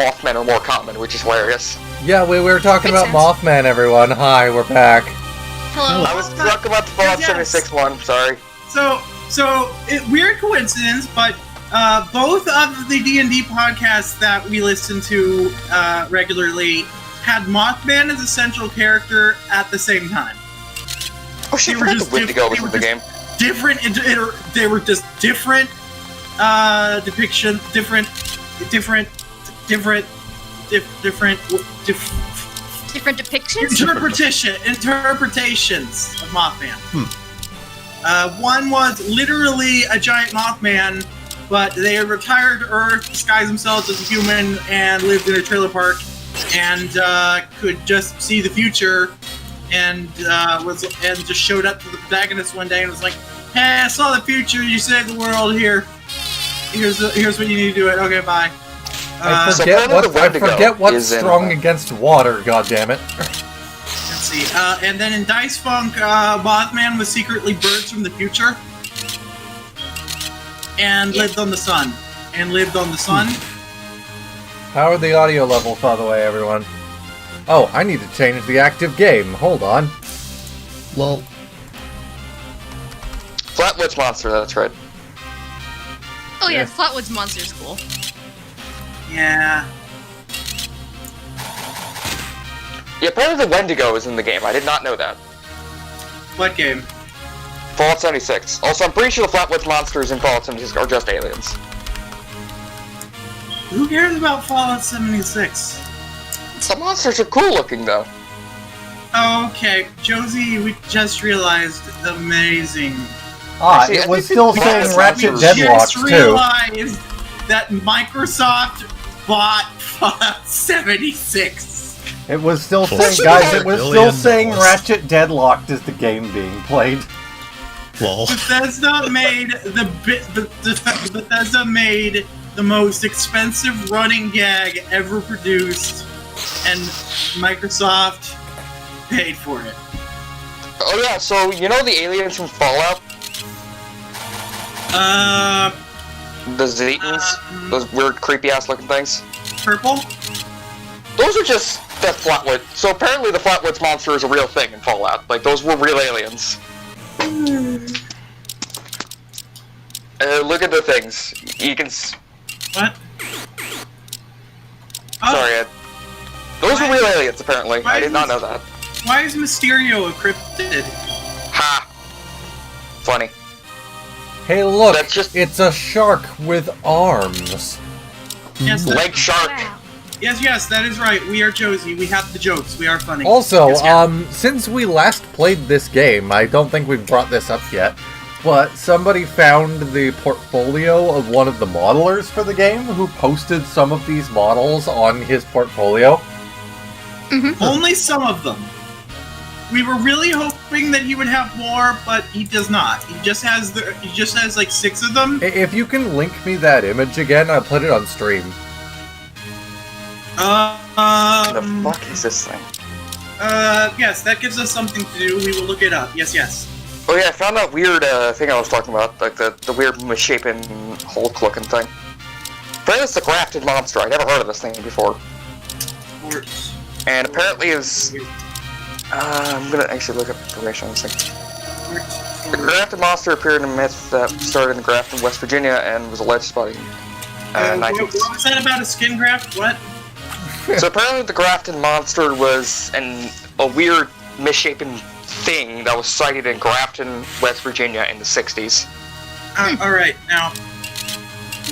Mothman are more common, which is hilarious. Yeah, we were talking about Mothman, everyone. Hi, we're back. Hello. I was talking about the Fallout 76 one, sorry. Weird coincidence, but both of the D&D podcasts that we listen to regularly had Mothman as a central character at the same time. Oh shit, I forgot the Wendigo was in the game. Different, they were just different depiction, different Different depictions? Interpretations of Mothman. One was literally a giant Mothman, but they retired to Earth, disguised themselves as a human, and lived in a trailer park, and could just see the future, and just showed up to the protagonist one day and was like, "Hey, I saw the future. You saved the world. Here's what you need to do. It. Okay, bye." I forget what's strong against water. God damn it! Let's see. And then in Dice Funk, Mothman was secretly birds from the future, and lived on the sun. How are the audio levels, by the way, everyone? Oh, I need to change the active game. Hold on. Lol. Flatwoods Monster, that's right. Oh yeah, Flatwoods Monster's cool. Yeah. Yeah, apparently the Wendigo is in the game. I did not know that. What game? Fallout 76. Also, I'm pretty sure the Flatwoods Monsters in Fallout 76 are just aliens. Who cares about Fallout 76? Some monsters are cool looking, though. Okay, Josie, we just realized amazing. Actually, it was still saying Ratchet Deadlocked, too. We just realized that Microsoft bought Fallout 76. It was still saying, guys, it was still saying Ratchet Deadlocked is the game being played. Lol. Bethesda made the most expensive running gag ever produced, and Microsoft paid for it. Oh yeah, so you know the aliens from Fallout? The Zetans? Those weird creepy-ass looking things? Purple? Those are just the Flatwood. So apparently the Flatwoods Monster is a real thing in Fallout. Like, those were real aliens. Look at the things. You can What? Sorry, those were real aliens, apparently. I did not know that. Why is Mysterio a cryptid? Ha! Funny. Hey, look, That's just... it's a shark with arms. Yes, Leg shark. Wow. Yes, that is right. We are Josie. We have the jokes. We are funny. Also, Yes. since we last played this game, I don't think we've brought this up yet, but somebody found the portfolio of one of the modelers for the game who posted some of these models on his portfolio. Only some of them. We were really hoping that he would have more, but he does not. He just has like 6 of them. If you can link me that image again, I'll put it on stream. What the fuck is this thing? Yes, that gives us something to do. We will look it up. Yes. Oh yeah, I found that weird thing I was talking about, like the weird misshapen Hulk-looking thing. Apparently it's the Grafted Monster. I never heard of this thing before. And apparently is... I'm gonna actually look up information on this thing. The Grafted Monster appeared in a myth that started in Grafton, West Virginia, and was alleged spotting. What was that about a skin graft? What? So apparently the Grafton Monster was a weird misshapen thing that was sighted in Grafton, West Virginia in the 60s. Alright, now...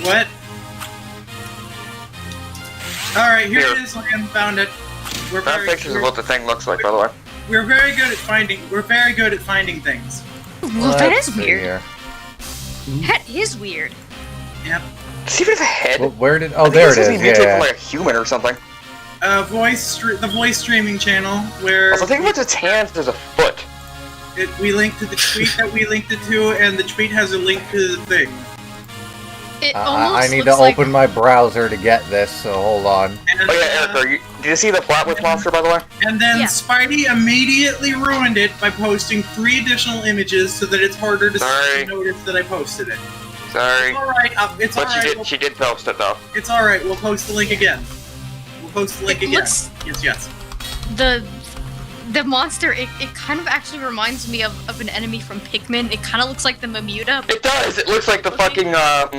What? Alright, here it is, Liam. Found it. Found pictures of what the thing looks like, by the way. We're very good at finding things. Well, that is weird. Here. That is weird. Yep. Does he even have a head? Well, where did... Oh, there it is, He mutated yeah. from like a human or something. The voice streaming channel, where... Also, think about its hands as a foot. We linked to the tweet that we linked it to, and the tweet has a link to the thing. It almost I need to open my browser to get this, so hold on. And, Oh yeah, Eric, did you see the Flatwoods Monster, by the way? And then Yeah. Spidey immediately ruined it by posting 3 additional images so that it's harder to notice that I posted it. Sorry. It's alright, But she did post it, though. It's alright, we'll post the link again. post the link again. Looks- Yes. The monster, it kind of actually reminds me of an enemy from Pikmin. It kind of looks like the Mamuta. It does. It looks like the fucking no,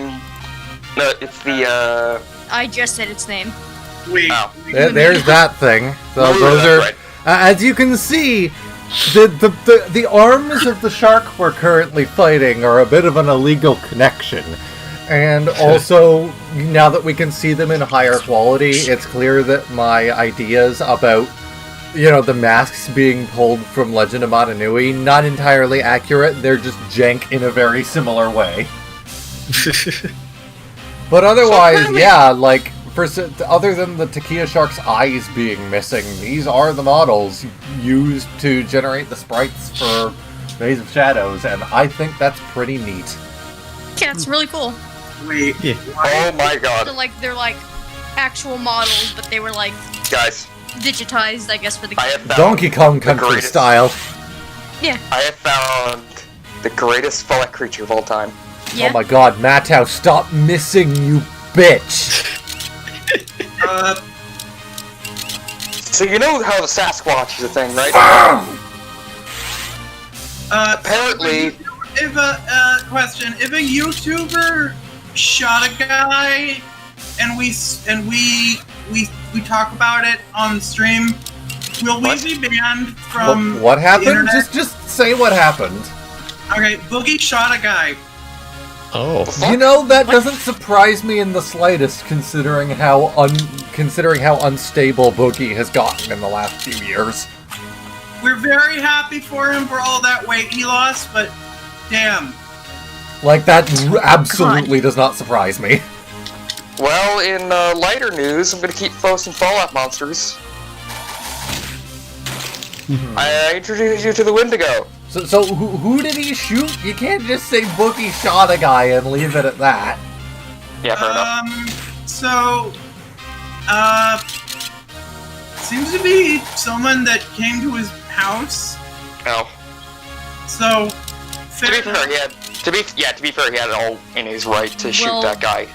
it's the I just said its name. Wait. Oh. There's that thing. So Ooh, those are, that's right. as you can see, the arms of the shark we're currently fighting are a bit of an illegal connection. And also, now that we can see them in higher quality, it's clear that my ideas about, the masks being pulled from Legend of Matanui, not entirely accurate. They're just jank in a very similar way. But otherwise, other than the Takia Shark's eyes being missing, these are the models used to generate the sprites for Maze of Shadows, and I think that's pretty neat. Yeah, it's really cool. Wait. Yeah. oh my god, They're like actual models, but they were like guys! digitized, I guess, for the I have game. found Donkey Kong the Country greatest- style. Yeah. I have found the greatest Fallout creature of all time. Yeah. Oh my god, Matau, stop missing, you bitch! So you know how the Sasquatch is a thing, right? Apparently- If a question, if a YouTuber shot a guy and we talk about it on stream, will we What? be banned from What the happened? internet? Just say what happened. Okay, Boogie shot a guy. Oh. That doesn't surprise me in the slightest, considering how unstable Boogie has gotten in the last few years. We're very happy for him for all that weight he lost, but damn. Like, that absolutely does not surprise me. Well, in lighter news, I'm gonna keep posting Fallout monsters. I introduced you to the Wendigo. So who did he shoot? You can't just say Boogie shot a guy and leave it at that. Yeah, fair enough. So, seems to be someone that came to his house. Oh. So, To be fair, he had it all in his right to shoot Well- that guy.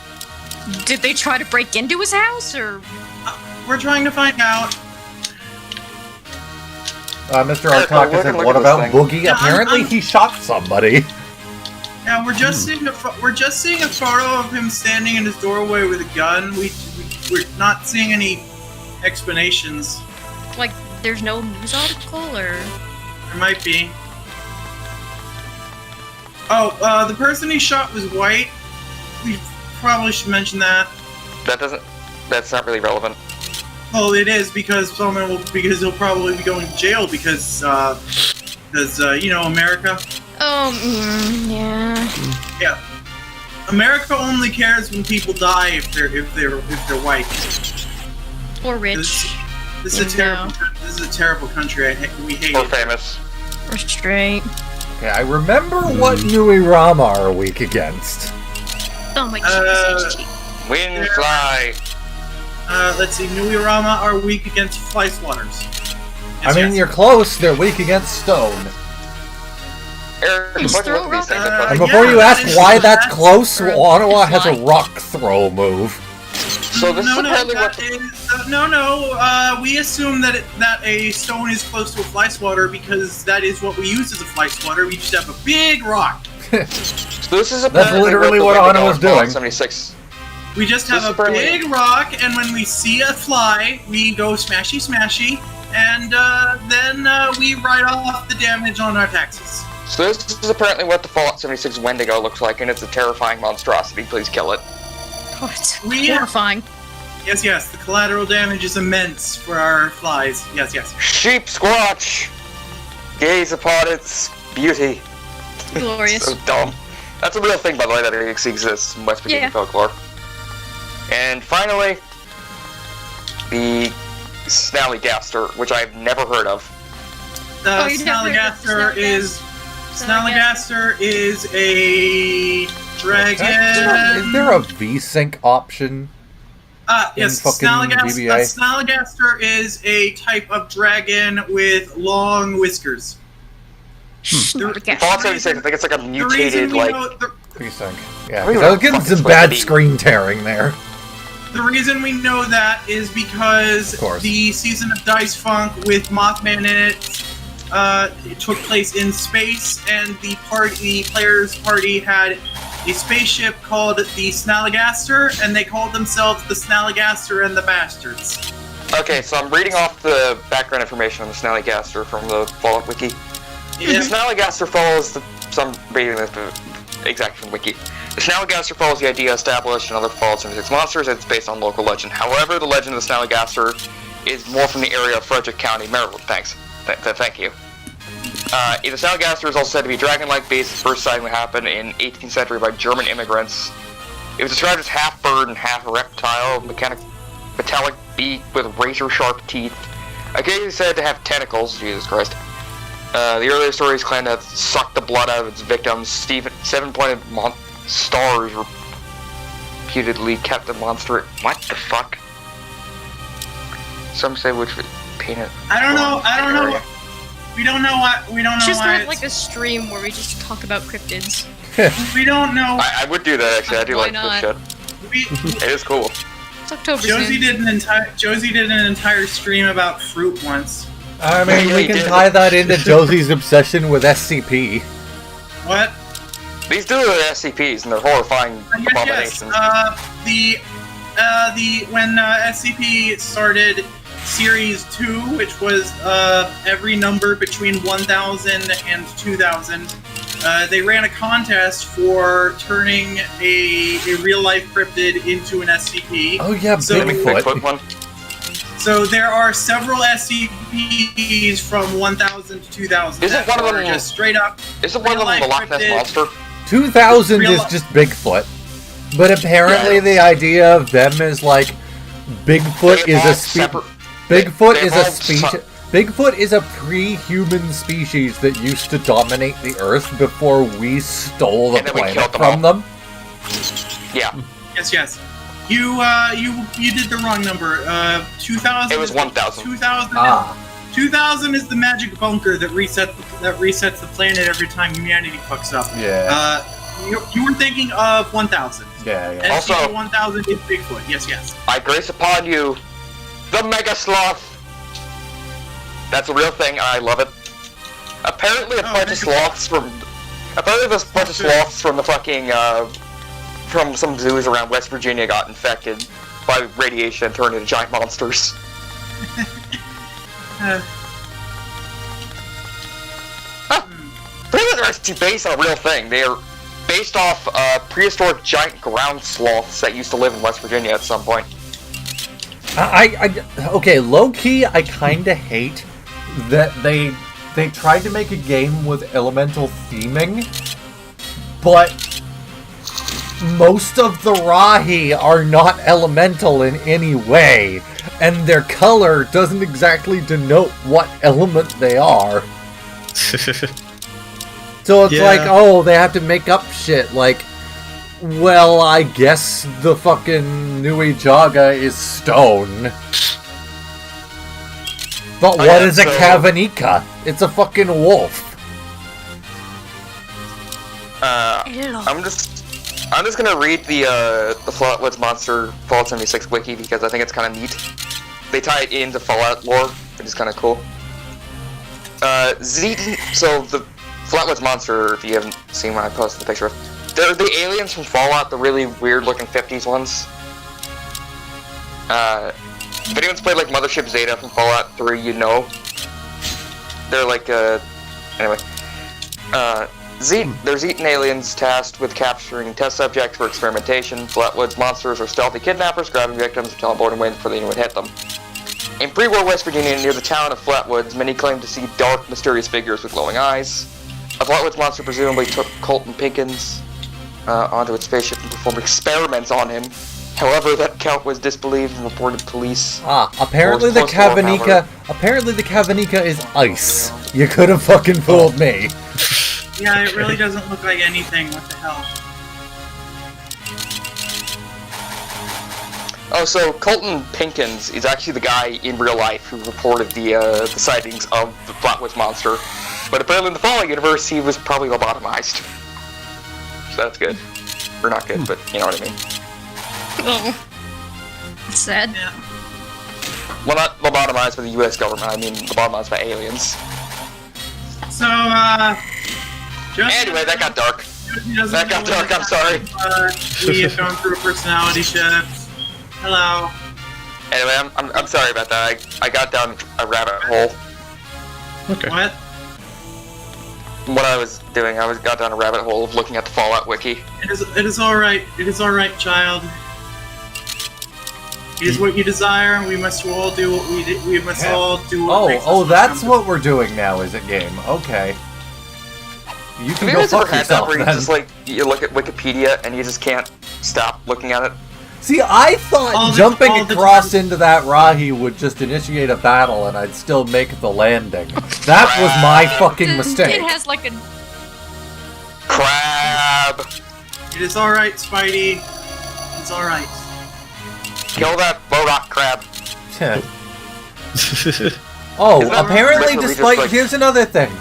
Did they try to break into his house, or? we're trying to find out. Mr. Eric, Artak look said, at what this about thing. Boogie? Yeah, Apparently I'm- he shot somebody. Yeah, we're just seeing a photo of him standing in his doorway with a gun. We're not seeing any explanations. Like, there's no news article, or? There might be. Oh, the person he shot was white. We probably should mention that. That's not really relevant. Well, it is because he'll probably be going to jail because America. Oh, yeah. Yeah, America only cares when people die if they're white. Or rich. This is a terrible. This is a terrible country. We hate Or it. famous. Or straight. Okay, I remember what Nui Rama are weak against. Oh my goodness, HG. Wind fly. Let's see. Nuirama are weak against fly swatters. I mean, you're close, they're weak against stone. Eric, Just fucking throw look at these things. rock. And Yeah, before you that ask is- why that's that's- close, or Ottawa has a fly. rock throw move. So this is apparently what we assume that a stone is close to a fly swatter because that is what we use as a fly swatter. We just have a big rock. So this is apparently literally the what Wendigo Ottawa's in Fallout doing. 76. We just have This a is apparently- big rock, and when we see a fly, we go smashy smashy, and then we write off the damage on our taxes. So this is apparently what the Fallout 76 Wendigo looks like, and it's a terrifying monstrosity. Please kill it. Oh, it's We- horrifying. Yes, the collateral damage is immense for our flies. Yes. Sheep squatch! Gaze upon its beauty. Glorious. So dumb. That's a real thing, by the way, that exists in West Virginia Yeah. folklore. And finally, the Snallygaster, which I've never heard of. The Oh, you've never heard of the Snallygaster is a dragon. Is there a V-Sync option? Yes, fucking Snallygaster. GBA? Snallygaster is a type of dragon with long whiskers. Snallygaster. Fallout 76, I think it's like a The reason mutated, we like... know V-Sync. Yeah, Wait, because I was what the getting fuck is some bad Webby? screen tearing there. The reason we know that is because the season of Dice Funk with Mothman in it, it took place in space, and the players' party had a spaceship called the Snallygaster, and they called themselves the Snallygaster and the Bastards. Okay, so I'm reading off the background information on the Snallygaster from the Fallout Wiki. Yeah. The Snallygaster follows the exact from Wiki. The Snallygaster follows the idea established in other Fallout 76 monsters, and it's based on local legend. However, the legend of the Snallygaster is more from the area of Frederick County, Maryland. Thanks. Thank you. The Snallygaster is also said to be a dragon-like beast. The first sighting happened in 18th century by German immigrants. It was described as half bird and half reptile, metallic beak with razor-sharp teeth. Occasionally said to have tentacles. Jesus Christ. The earlier stories claim to have sucked the blood out of its victims. Seven-pointed stars reputedly kept the monster. What the fuck? Some say which would paint it. I don't know. We don't know what. We don't know Just why. have like a stream where we just talk about cryptids. We don't know. I would do that actually. I do Why like not? this shit. It is cool. It's October Josie soon. did an entire stream about fruit once. I mean, Yeah, we he can did. tie that into Josie's obsession with SCP. What? These do are SCPs and they're horrifying Yes. abominations. When SCP started Series 2, which was every number between 1000 and 2000, they ran a contest for turning a real-life cryptid into an SCP. Oh yeah, So- Bigfoot. one. So there are several SCPs from 1000 to 2000. Isn't that one of are them- just straight up? Isn't one of them the Loch Ness Real-life Monster? 2000 is Real- just Bigfoot. But apparently Yeah. the idea of them is like Bigfoot They is a evolved species. separate- Bigfoot they is a evolved species. Bigfoot is a pre-human species that used to dominate the Earth before we stole the And then we planet killed them from all. them. Yeah, Yes. You did the wrong number. 2000. it was 1000. 2000. Ah. 2000 is the magic bunker that resets the planet every time humanity fucks up. Yeah. You were thinking of 1000. Yeah. Also- SCP 1000 is Bigfoot. Yes. I grace upon you, the Mega Sloth. That's a real thing, and I love it. Apparently, a bunch of that's- sloths from. Apparently, this bunch of sloths from the fucking from some zoos around West Virginia got infected by radiation and turned into giant monsters. Apparently, they're actually based on a real thing. They are based off prehistoric giant ground sloths that used to live in West Virginia at some point. Okay, low key, I kinda hate that they tried to make a game with elemental theming, but most of the Rahi are not elemental in any way, and their color doesn't exactly denote what element they are. So it's Yeah. like, oh, they have to make up shit, like, well, I guess the fucking Nui Jaga is stone. But Oh, what yeah, is a so- Kavanika? It's a fucking wolf. I'm just gonna read the Flatwoods Monster Fallout 76 wiki because I think it's kind of neat. They tie it into Fallout lore, which is kind of cool. So the Flatwoods Monster, if you haven't seen when I posted the picture of, they're the aliens from Fallout, the really weird-looking 50s ones. If anyone's played like Mothership Zeta from Fallout 3, you know. They're like anyway. They're Zetan aliens tasked with capturing test subjects for experimentation. Flatwoods monsters are stealthy kidnappers, grabbing victims, teleporting away before anyone would hit them. In pre-war West Virginia, near the town of Flatwoods, many claim to see dark, mysterious figures with glowing eyes. A Flatwoods monster presumably took Colton Pinkins onto its spaceship and performed experiments on him. However, that account was disbelieved and reported to police. Apparently the Force more Kavanika is ice. You could have fucking fooled me. Yeah, it really doesn't look like anything. What the hell? Oh, so Colton Pinkins is actually the guy in real life who reported the sightings of the Flatwoods Monster. But apparently in the Fallout universe, he was probably lobotomized. So that's good. Or not good, but you know what I mean. Oh. sad. Yeah. Well, not lobotomized by the U.S. government. I mean lobotomized by aliens. So, Anyway, that got dark. That got dark. I'm sorry. We have gone through a personality shift. Hello. Anyway, I'm sorry about that. I got down a rabbit hole. Okay. What? What I was doing, I got down a rabbit hole of looking at the Fallout wiki. It is all right. It is all right, child. It is what you desire. We must all do what we must all do what makes us that's comfortable. what we're doing now, is it, game? Okay. You Have can you go guys ever fuck had that yourself, where you then. just like you look at Wikipedia and you just can't stop looking at it? See, I thought All the- jumping all the across time. into that Rahi would just initiate a battle and I'd still make the landing. That was my fucking mistake. It has like a. Crab! It is all right, Spidey. It's all right. Kill that Borak crab. Oh, Is that apparently literally just despite... like- Here's another thing.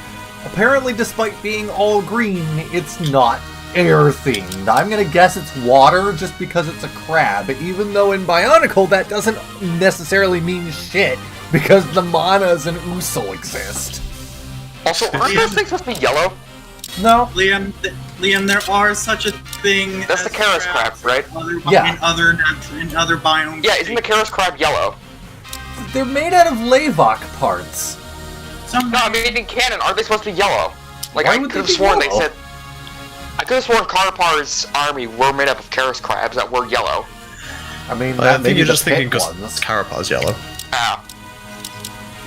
Apparently despite being all green, it's not air-themed. I'm gonna guess it's water just because it's a crab, even though in Bionicle that doesn't necessarily mean shit, because the Manas and Usul exist. Also, aren't those things supposed to be yellow? No? Liam, there are such a thing. That's the as Karas crab, right? Yeah. In other biomes. Yeah, isn't the Karas crab yellow? They're made out of Lavok parts. Some No, I mean in canon, aren't they supposed to be yellow? Like Why I would could have they be sworn they yellow? said. I could have sworn Karpar's army were made up of Karas crabs that were yellow. I mean, I that think you're the just thinking pit because ones. Carapa's yellow. Ah.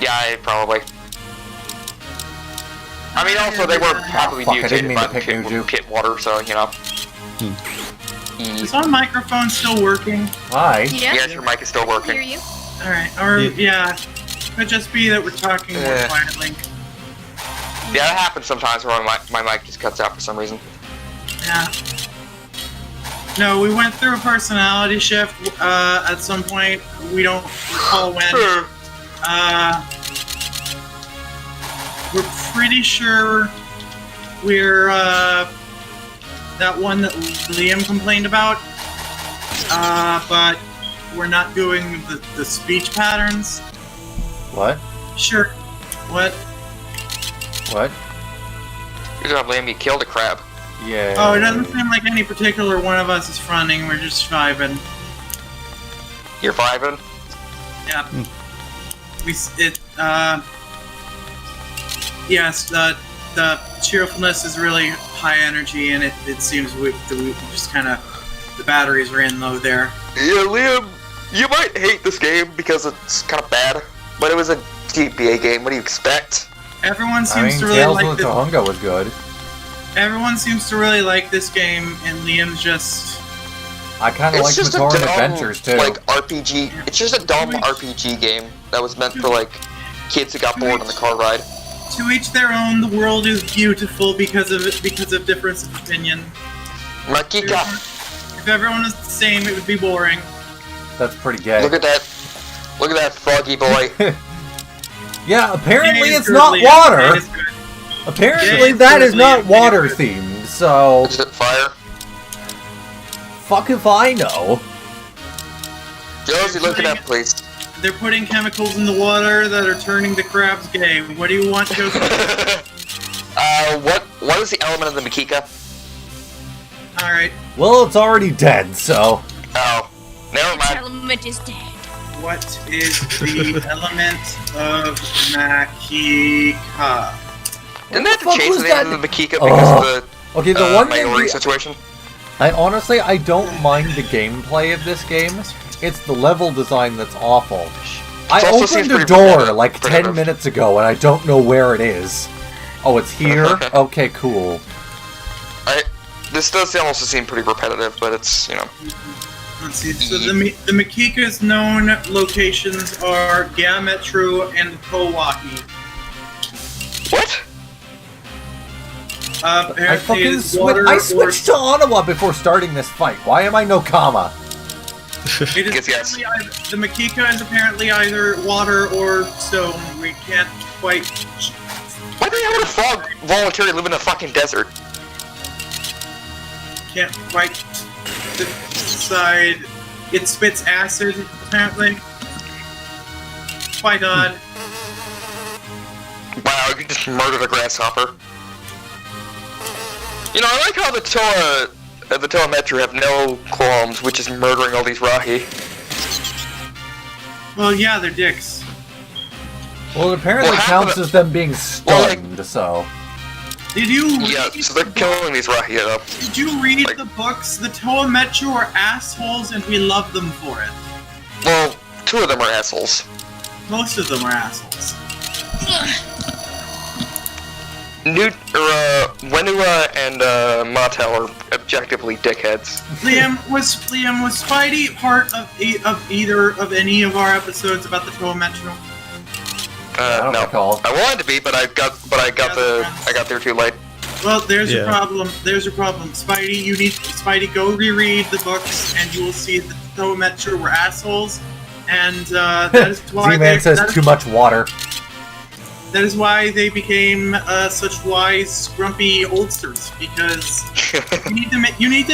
Yeah, probably. I mean, also they were probably fuck, I didn't mutated mean by to the pick Nuju. pit water, so you know. Is my microphone still working? Hi. Yeah. Yes, your mic is still Hear working. you. All right. Or yeah, could just be that we're talking more Yeah. quietly. Yeah, that happens sometimes where my mic just cuts out for some reason. Yeah. No, we went through a personality shift at some point. We don't recall when. We're pretty sure we're that one that Liam complained about. But we're not doing the speech patterns. What? Sure. What? What? Good job, Liam. You killed a crab. Yeah. Oh, it doesn't seem like any particular one of us is fronting. We're just vibing. You're vibing. Yeah. Yes, the cheerfulness is really high energy, and it seems we just kind of, the batteries are in low there. Yeah, Liam, you might hate this game because it's kind of bad, but it was a GBA game. What do you expect? Everyone I seems mean, to really Tales like of the this. Tohunga was good. Everyone seems to really like this game, and Liam's just. I kind of like It's just a Matoran dumb, Adventures too. like RPG. It's just a dumb RPG game that was meant for like kids who got bored on the car ride. To each their own. The world is beautiful because of difference of opinion. Makika, If everyone was the same, it would be boring. That's pretty gay. look at that froggy boy. Yeah, apparently It is it's good, not Liam. water. It is good. Apparently Yeah, that is it's not really- water themed, so Is it fire? fuck if I know. Josie, look at that, please. They're putting chemicals in the water that are turning the crabs gay. What do you want, Josie? What is the element of the Makika? All right. Well, it's already dead, so Oh, never Its mind. element is dead. What is the element of Makika? Didn't they have to fuck change was the name that? of the Makika because of the okay. The one minority thing situation? I honestly don't mind the gameplay of this game. It's the level design that's awful. I also seems opened a pretty door repetitive- like 10 repetitive. minutes ago and I don't know where it is. Oh, it's here? Okay, cool. This does also seem pretty repetitive, but it's, you know. Let's see. So the Makika's known locations are Gametru and Kowaki. What? I fucking switched to Ottawa before starting this fight. Why am I no Kama? It is Yes. apparently the Makika is apparently either water or stone. We can't quite. Why the hell would a frog voluntarily live in a fucking desert? Can't quite decide It spits acid, apparently. Quite odd. Wow, you can just murder the grasshopper. You know, I like how the Toa Metro have no qualms with just murdering all these Rahi. Well, yeah, they're dicks. Well, it apparently Well, counts as them being Well, stunned, so... Did you Yeah, so they're killing these Rahi up. Did you read the books? The Toa Metro are assholes, and we love them for it. Well, 2 of them are assholes. Most of them are assholes. Wenua and Matel are objectively dickheads. Liam, was Spidey part of either of any of our episodes about the Toa Metro? I don't No. recall. I wanted to be, but I got there too late. Well, there's your Yeah. problem. There's your problem. Spidey, go reread the books, and you will see that the Toa Metro were assholes, and that is why Z-Man says too much water. That is why they became such wise, grumpy oldsters. Because you need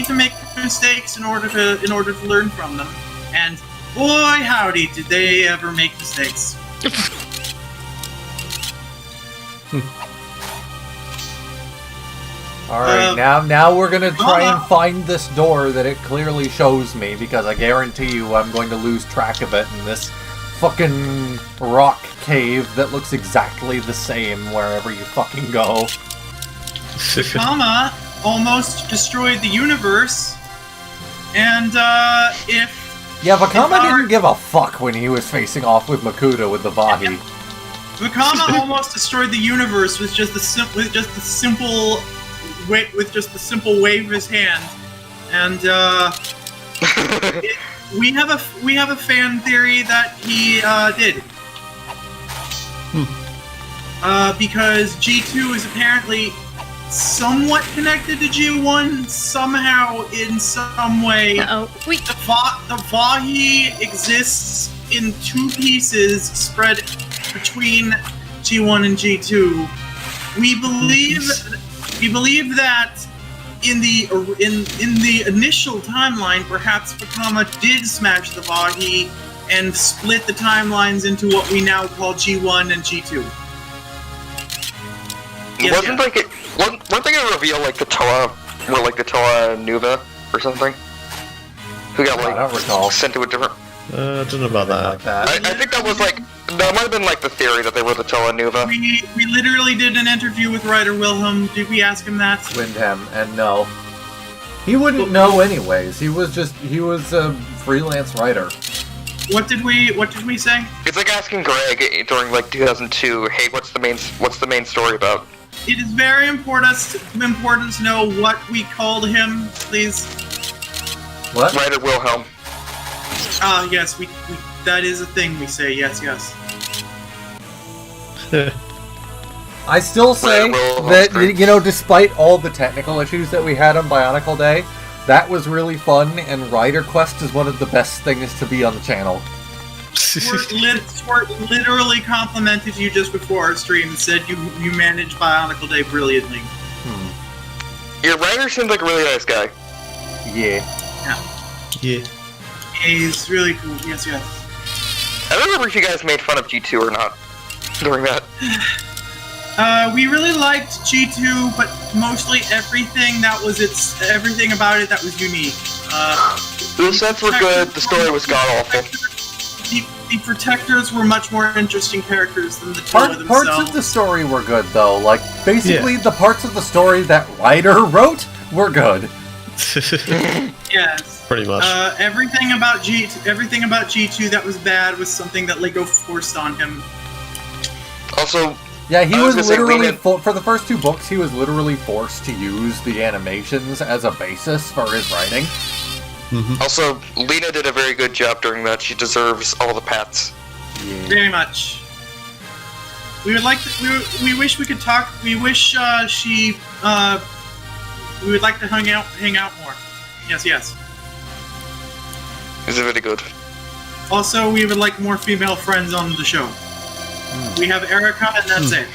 to make mistakes in order to learn from them. And boy, howdy, did they ever make mistakes. Alright, now we're gonna try and find this door that it clearly shows me, because I guarantee you I'm going to lose track of it in this fucking rock cave that looks exactly the same wherever you fucking go. Kama almost destroyed the universe, and if Yeah, Vakama If our- didn't give a fuck when he was facing off with Makuta with the Vahi. Vakama almost destroyed the universe with just the simple wave of his hand, and we have a fan theory that he did. Because G2 is apparently somewhat connected to G1 somehow in some way. Uh-oh. Wait. The Vahi exists in 2 pieces spread between G1 and G2. We believe that in the initial timeline, perhaps Vakama did smash the Vahi and split the timelines into what we now call G1 and G2. Yes, Weren't they gonna reveal like the Toa Nuva or something? Who got I don't recall. sent to a different? I don't know about that. Like that. I think that was that might have been like the theory that they were the Toa Nuva. We literally did an interview with writer Wilhelm. Did we ask him that? Windham, and no. He wouldn't know anyways. He was a freelance writer. What did we say? It's like asking Greg during like 2002, hey, what's the main story about? It is very important to know what we called him, please. What? Writer Wilhelm. Yes, we that is a thing we say. Yes. I still say Well, that, great. you know, despite all the technical issues that we had on Bionicle Day, that was really fun, and Rider Quest is one of the best things to be on the channel. Squirt literally complimented you just before our stream and said you managed Bionicle Day brilliantly. Your writer seems like a really nice guy. Yeah. Yeah. He's really cool. Yes. I don't remember if you guys made fun of G2 or not during that. We really liked G2, but mostly everything about it that was unique. The sets were good, the story was god-awful. The Protectors were much more interesting characters than the Toa themselves. Parts of the story were good, though. Like, basically, the parts of the story that Ryder wrote were good. Yes. Pretty much. Everything about G2 that was bad was something that Lego forced on him. Also, Yeah, he I was was gonna say, literally, Leland- for the first 2 books, he was literally forced to use the animations as a basis for his writing. Also, Lena did a very good job during that. She deserves all the pats. Yeah. Very much. We would like to, we wish we could talk. We wish we would like to hang out more. Yes. It's very good. Also, we would like more female friends on the show. We have Erica, and that's it.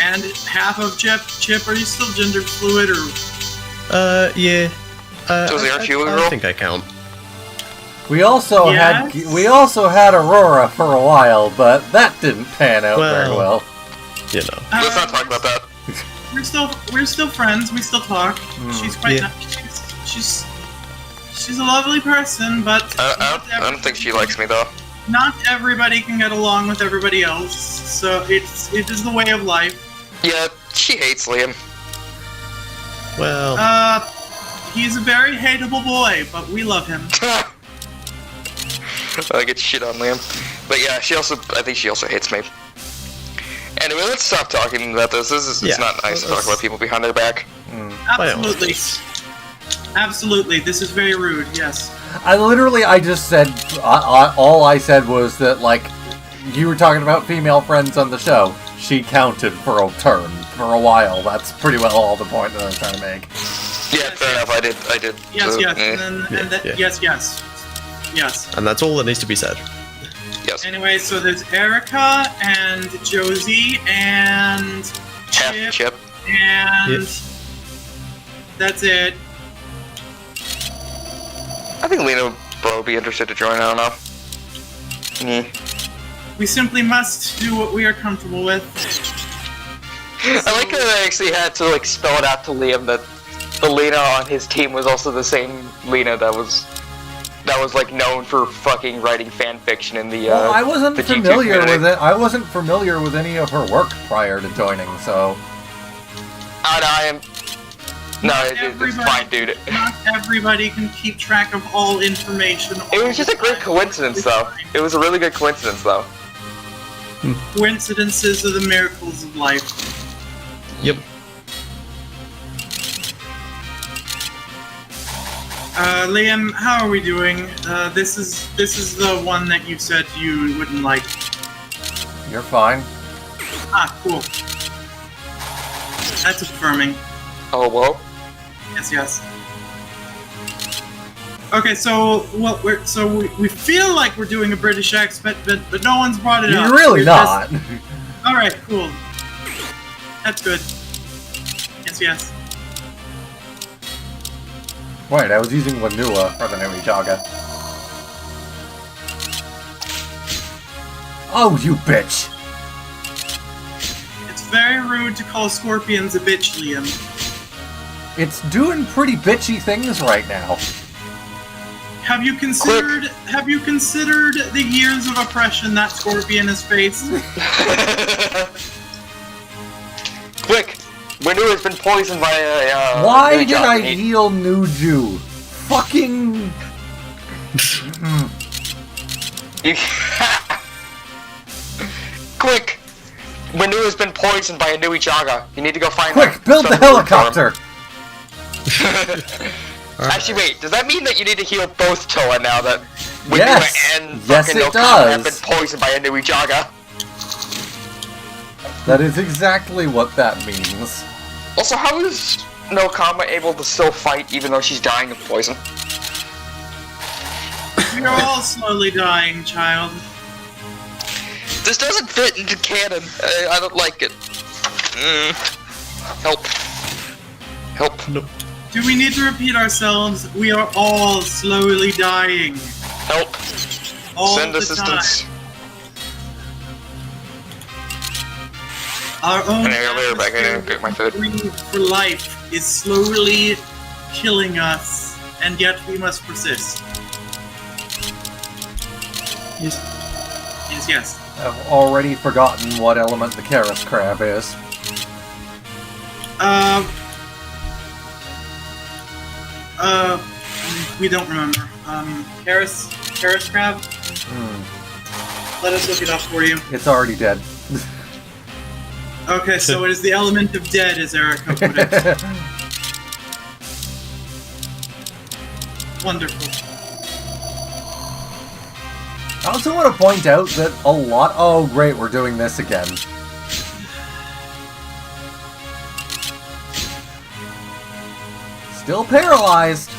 And half of Chip. Chip, are you still gender fluid or? Yeah. Josie, aren't you a I girl? think I count. We also Yes. had Aurora for a while, but that didn't pan out very well. You know. Let's not talk about that. We're still friends. We still talk. She's quite Yeah. she's a lovely person, but I don't think she likes me though. not everybody can get along with everybody else. So it is the way of life. Yeah, she hates Liam. Well, He's a very hateable boy, but we love him. I get shit on Liam. But yeah, I think she also hates me. Anyway, let's stop talking about this. It's Yeah, not nice to talk let's- about people behind their back. by all Absolutely. means. Absolutely. This is very rude, yes. I just said, all I said was that, like, you were talking about female friends on the show. She counted for a turn, for a while. That's pretty well all the point that I was trying to make. Yeah, fair enough. I did. Yes, so, yes. eh. Yeah. Yes. And that's all that needs to be said. Yes. Anyway, so there's Erica and Josie and Half Chip. and that's it. I think Lena would probably be interested to join. I don't know. We simply must do what we are comfortable with. I like how I actually had to like spell it out to Liam that the Lena on his team was also the same Lena that was like known for fucking writing fan fiction in the. Well, I wasn't the G2 familiar community. with it. I wasn't familiar with any of her work prior to joining, so I am. No, Not it's everybody- fine, dude. Not everybody can keep track of all information. It was just a great coincidence, though. It was a really good coincidence, though. Coincidences are the miracles of life. Yep. Liam, how are we doing? This is the one that you said you wouldn't like. you're fine. Ah, cool. That's affirming. Oh, whoa. Yes. Okay, so we feel like we're doing a British accent, but no one's brought it up. You're really We're not. All right, cool. That's good. Yes. Wait, I was using Wanua for the Namijaga. Oh, you bitch! It's very rude to call scorpions a bitch, Liam. It's doing pretty bitchy things right now. Have you considered the years of oppression that scorpion has faced? Quick! Manu has been poisoned by a. Why Billy did I Johnson. heal Nuju? Fucking... Quick! Manu has been poisoned by a Nui Jaga. You need to go find Quick, him. build the Something for him. helicopter! Actually, wait, does that mean that you need to heal both Toa now that Winua Yes. and Yes, fucking it Okama have been does. poisoned by a Nui Jaga? That is exactly what that means. Also, how is Okama able to still fight even though she's dying of poison? We are all slowly dying, child. This doesn't fit into canon. I don't like it. Help. Help. Nope. Do we need to repeat ourselves? We are all slowly dying. Help. All Send the assistance. time. Our own Anyway, I'll be right back. I atmosphere need to get my food. we breathe for life is slowly killing us, and yet we must persist. Yes. Yes. I've already forgotten what element the Karis crab is. We don't remember. Karis crab? Let us look it up for you. It's already dead. Okay, so it is the element of dead, as Erica put it. Wonderful. I also want to point out that a lot... Oh, great, we're doing this again. Still paralyzed.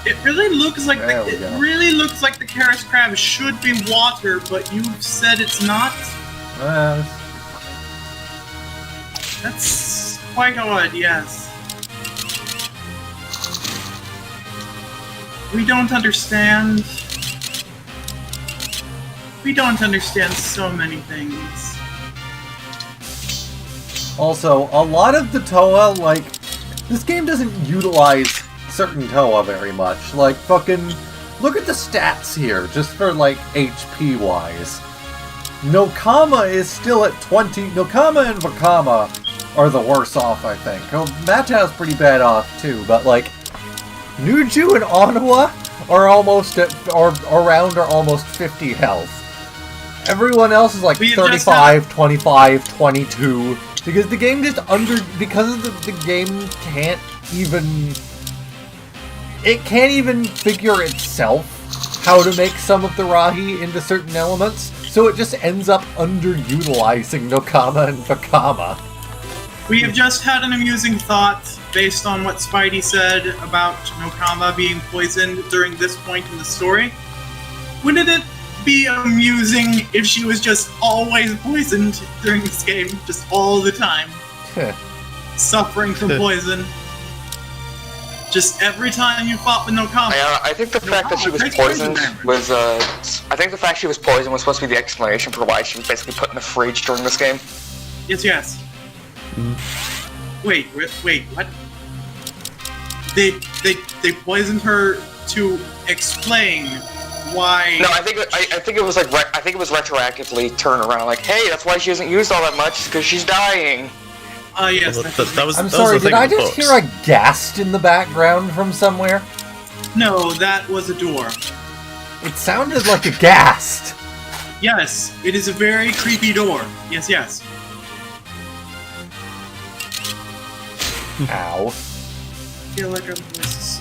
It really looks like There we it go. really looks like the Karis crab should be water, but you've said it's not. Uh, That's quite odd, yes. We don't understand. We don't understand so many things. Also, a lot of the Toa, like, this game doesn't utilize certain Toa very much. Like, fucking, look at the stats here, just for, like, HP-wise. Nokama is still at 20. Nokama and Vakama are the worse off, I think. Oh, Matao's pretty bad off, too, but, like, Nuju and Onawa are almost at, or around or almost 50 health. Everyone else is like 35, 25, 22. Because the game just because the game can't even... It can't even figure itself how to make some of the Rahi into certain elements, so it just ends up underutilizing Nokama and Vakama. We have just had an amusing thought based on what Spidey said about Nokama being poisoned during this point in the story. Wouldn't it be amusing if she was just always poisoned during this game, just all the time? Suffering from poison. Just every time you fought with Nokama. I think the fact that she was poisoned was, I think the fact she was poisoned was supposed to be the explanation for why she was basically put in the fridge during this game. Yes. Wait, what? They poisoned her to explain why. No, I think it was like I think it was retroactively turned around. Like, hey, that's why she hasn't used all that much, because she's dying. Yes. That was. I'm that sorry, was the did thing I with the just books. hear a ghast in the background from somewhere? No, that was a door. It sounded like a ghast. Yes, it is a very creepy door. Yes. Ow. I feel like our voice is...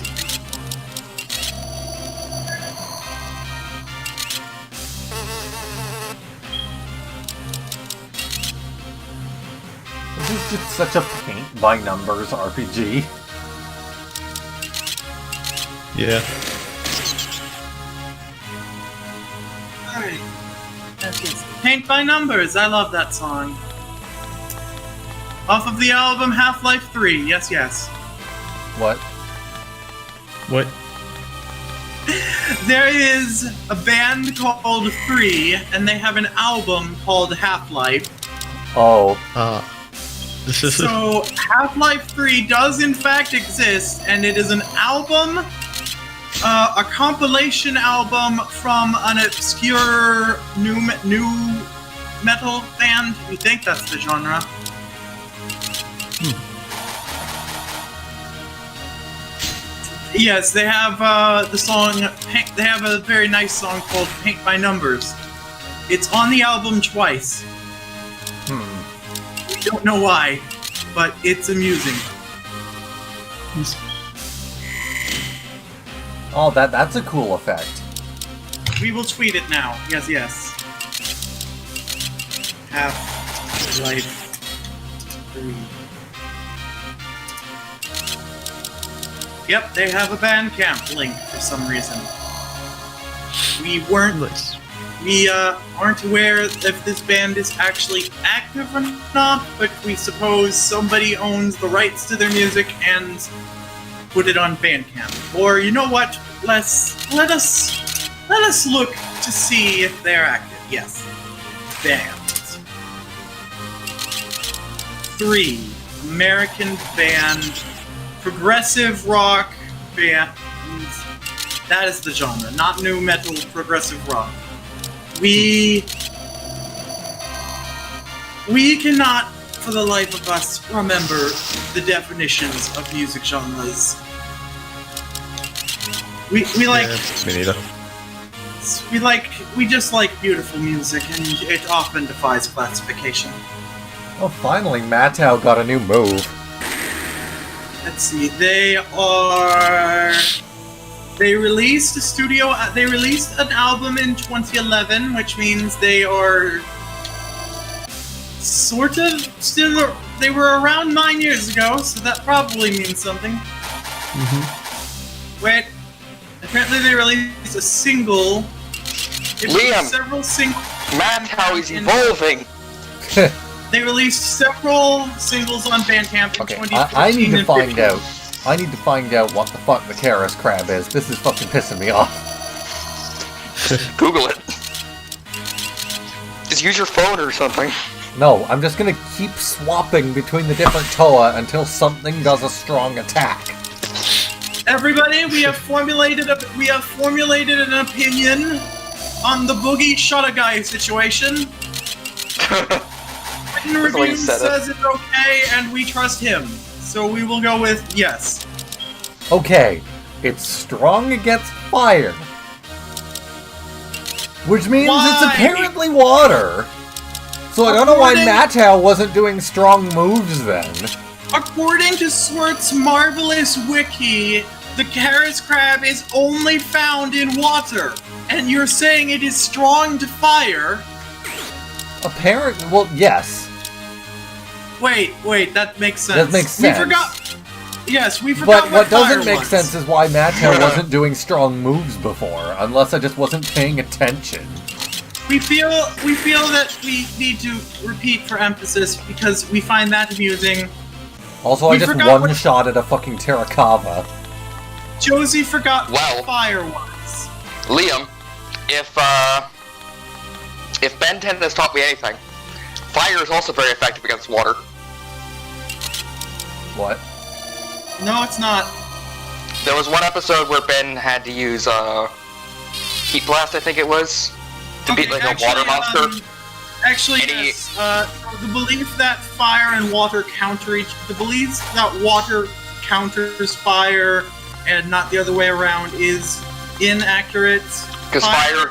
This is just such a paint-by-numbers RPG. Yeah. Alright. Yes. Paint by Numbers, I love that song. Off of the album Half-Life 3, yes. What? What? There is a band called 3, and they have an album called Half-Life. Oh. So, Half-Life 3 does in fact exist, and it is an album, a compilation album from an obscure new metal band. We think that's the genre. Yes, they have the song. They have a very nice song called "Paint by Numbers." It's on the album twice. We don't know why, but it's amusing. Oh, that's a cool effect. We will tweet it now. Yes. Half-Life 3. Yep, they have a Bandcamp link for some reason. We aren't aware if this band is actually active or not, but we suppose somebody owns the rights to their music and put it on Bandcamp. Or you know what? Let us look to see if they're active. Yes, band 3, American band, progressive rock band. That is the genre, not new metal, progressive rock. We cannot, for the life of us, remember the definitions of music genres. We Me neither. we just like beautiful music, and it often defies classification. Oh, finally, Matau got a new move. Let's see, they released an album in 2011, which means they are sort of still, they were around 9 years ago, so that probably means something. Wait, apparently they released a single. Liam! Several singles. Matau is evolving! They released several singles on Bandcamp in Okay, 2015 I need to and find 15. out. I need to find out what the fuck the Karas crab is. This is fucking pissing me off. Google it. Just use your phone or something. No, I'm just gonna keep swapping between the different Toa until something does a strong attack. Everybody, we have formulated an opinion on the Boogie Shotty situation. Written review says it's okay, and we trust him. So we will go with yes. Okay, it's strong against fire. Which means it's apparently water. So I don't know why Mattel wasn't doing strong moves then. According to Swart's marvelous wiki, the Karas crab is only found in water. And you're saying it is strong to fire? Apparently, well, yes. Wait, that makes sense. That makes sense. We forgot. Yes, we forgot. But what doesn't make sense is why Mattel wasn't doing strong moves before, unless I just wasn't paying attention. We feel that we need to repeat for emphasis because we find that amusing. Also, I just one-shotted a fucking Terrakava. Josie forgot what fire was. Liam, if Ben 10 has taught me anything, fire is also very effective against water. What? No, it's not. There was one episode where Ben had to use Heat Blast, I think it was, to beat like a water monster. Yes. The belief that fire and water the belief that water counters fire and not the other way around is inaccurate. Because fire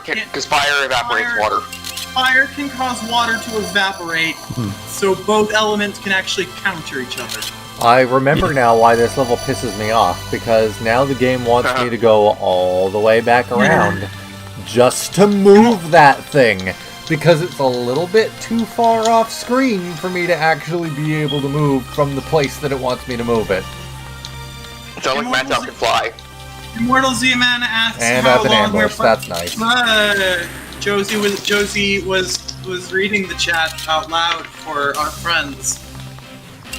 evaporates water. Fire can cause water to evaporate, so both elements can actually counter each other. I remember now why this level pisses me off, because now the game wants me to go all the way back around just to move that thing, because it's a little bit too far off screen for me to actually be able to move from the place that it wants me to move it. So like Mattel can fly. Immortal Z-Man asks and how I've been long ambushed, that's nice. Josie was reading the chat out loud for our friends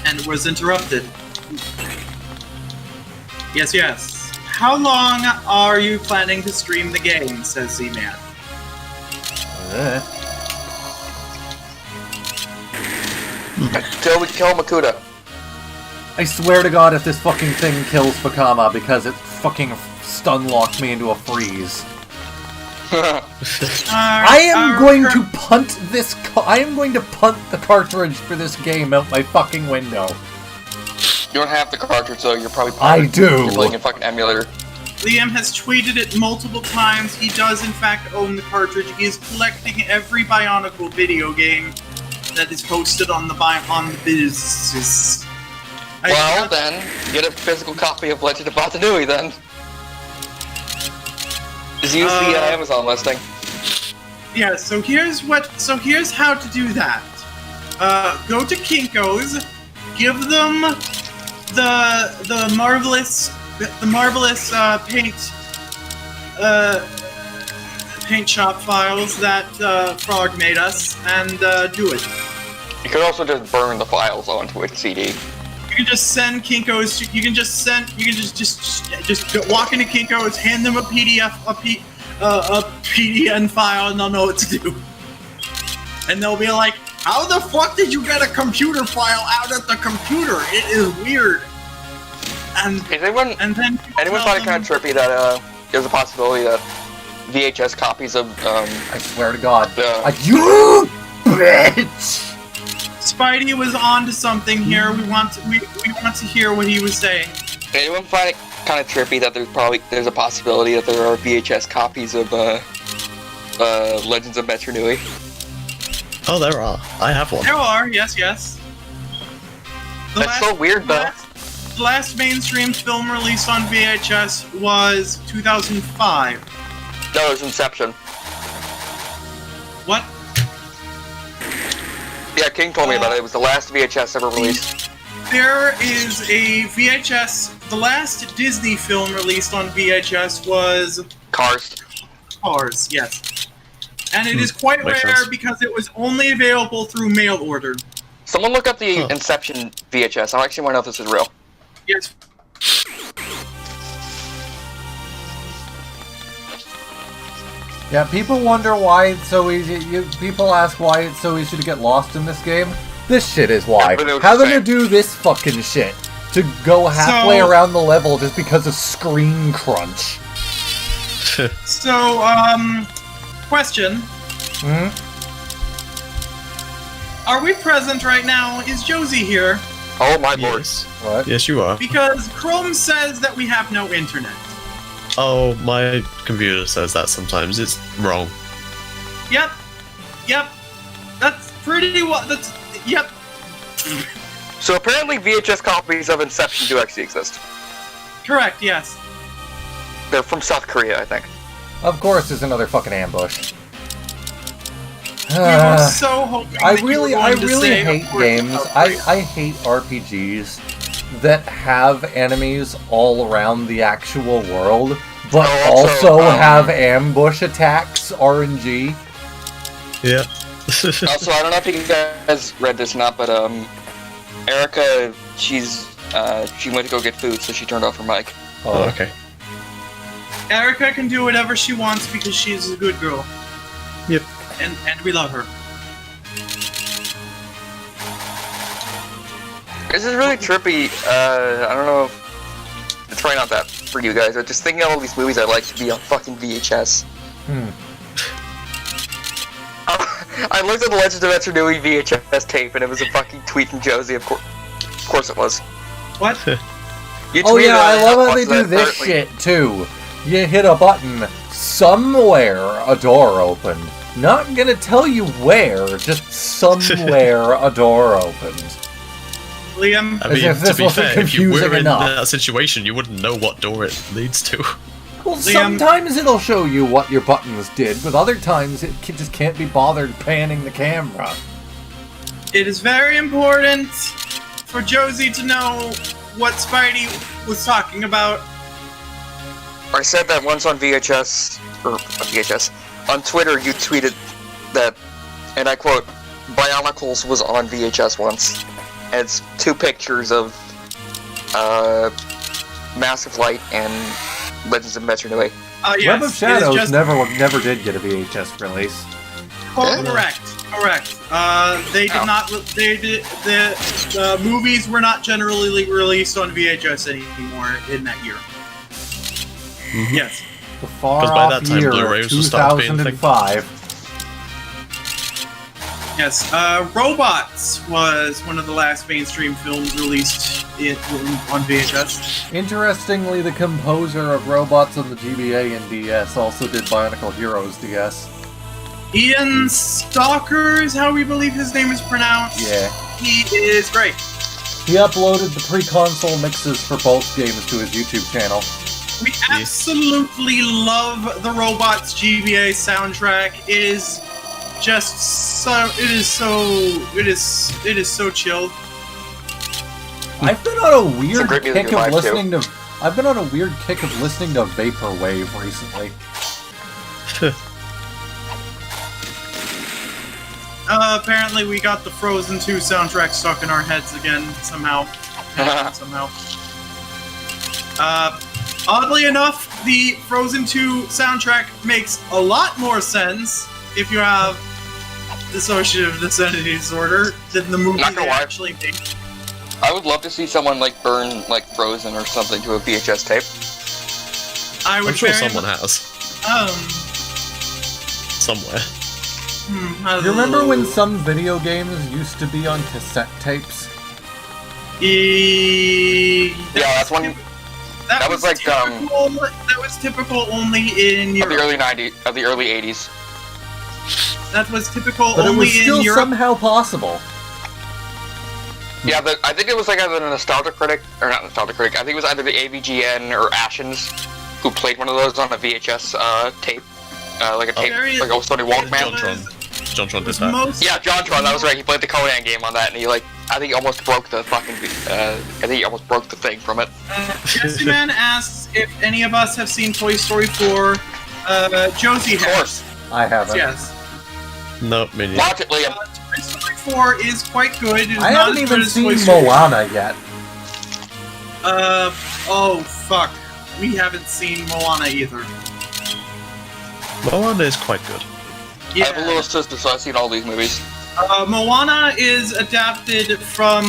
and was interrupted. Yes. How long are you planning to stream the game, says Z-Man. Till we kill Makuta. I swear to God if this fucking thing kills Fakama because it fucking stun-locked me into a freeze. I am going to punt this. I am going to punt the cartridge for this game out my fucking window. You don't have the cartridge, though. You're probably. I do. You're playing a fucking emulator. Liam has tweeted it multiple times. He does, in fact, own the cartridge. He is collecting every Bionicle video game that is posted on the business. Well, then, get a physical copy of Legend of Batanui, then. Just use the Amazon listing. Yeah, so here's how to do that. Go to Kinko's, give them the marvelous paint shop files that Frog made us, and do it. You could also just burn the files onto a CD. You can just send Kinko's. You can just walk into Kinko's, hand them a PDF, a PDN file, and they'll know what to do. And they'll be like, "How the fuck did you get a computer file out of the computer? It is weird." And anyone find it kind of trippy that there's a possibility that VHS copies of I swear to God, you bitch. Spidey was on to something here. We want to hear what he was saying. Anyone find it kind of trippy that there's a possibility that there are VHS copies of Legends of Batanui? Oh, there are. I have one. There are, yes. That's so weird, though. The last mainstream film released on VHS was 2005. No, it was Inception. What? Yeah, King told me about it. It was the last VHS ever released. There is a VHS. The last Disney film released on VHS was Cars. Cars, yes. And it is quite rare because it was only available through mail order. Someone look up the Inception VHS. I actually want to know if this is real. Yes. Yeah, people wonder why it's so easy. People ask why it's so easy to get lost in this game. This shit is why. Yeah, Having to do this fucking shit to go halfway around the level just because of screen crunch. So, question. Hmm? Are we present right now? Is Josie here? Oh my lord. Yes. What? Yes, you are. Because Chrome says that we have no internet. Oh, my computer says that sometimes. It's wrong. Yep. That's pretty what. Yep. So apparently VHS copies of Inception do actually exist. Correct. Yes. They're from South Korea, I think. Of course, there's another fucking ambush. We were so hoping. I that you were really going to say, hate of course, games. I hate RPGs that have enemies all around the actual world, but also have ambush attacks, RNG. Yeah. Also, I don't know if you guys read this or not, but Erica, she went to go get food, so she turned off her mic. Oh, okay. Erica can do whatever she wants because she's a good girl. Yep. And we love her. This is really trippy. I don't know. It's probably not that for you guys, but just thinking of all these movies I'd like to be on fucking VHS. I looked at the Legends of Enter Nui VHS tape, and it was a fucking tweet from Josie. Of course it was. What? You Oh tweeted yeah, I love how they that do this apparently- shit too. You hit a button, somewhere a door opened. Not gonna tell you where, just somewhere a door opened. Liam? I As mean, if this to be wasn't fair, if you confusing were in enough. that situation, you wouldn't know what door it leads to. Well, Liam- sometimes it'll show you what your buttons did, but other times it just can't be bothered panning the camera. It is very important for Josie to know what Spidey was talking about. I said that once on VHS, on Twitter you tweeted that, and I quote, Bionicles was on VHS once. And it's two pictures of Massive Light and Legends of Metro Nui. Yes, Web of it is Shadows just never did get a VHS release. correct. They did not. They did the movies were not generally released on VHS anymore in that year. Yes. The far 'Cause by off that time, year Blu-rays of will start being a thing. 2005. Yes, Robots was one of the last mainstream films released on VHS. Interestingly, the composer of Robots on the GBA and DS also did Bionicle Heroes DS. Ian Stalker is how we believe his name is pronounced. Yeah. He is great. He uploaded the pre-console mixes for both games to his YouTube channel. We absolutely love the Robots GBA soundtrack. It is just so. It is so chilled. I've been on a weird great music kick in of live, listening to. I've been on a weird kick of listening to Vaporwave recently. Apparently, we got the Frozen 2 soundtrack stuck in our heads again somehow. Oddly enough, the Frozen 2 soundtrack makes a lot more sense if you have dissociative identity disorder than the movie Not gonna they lie. actually made. I would love to see someone like burn like Frozen or something to a VHS tape. I would I'm sure very someone much- has. Somewhere. You remember when some video games used to be on cassette tapes? Yeah, that's one that was like, typical, that was typical only in of Europe. the early '90s, of the early '80s. That was typical But it only was still in Europe. somehow possible. Yeah, I think it was like either the Nostalgia Critic, or not Nostalgia Critic, I think it was either the AVGN or Ashens who played one of those on a VHS tape. Like a tape, Very- like a Sony Walkman. JonTron did was that. most- Yeah, JonTron, that was right, he played the Conan game on that, and he like, I think he almost broke the fucking, I think he almost broke the thing from it. Jesse Man asks if any of us have seen Toy Story 4. Josie Of has. course. I haven't. Yes. No, Minion. Watch it, Liam. Toy Story 4 is quite good. It is I not haven't as good even as Toy seen Story. Moana yet. Oh fuck. We haven't seen Moana either. Moana is quite good. I have a little sister, so I've seen all these movies. Moana is adapted from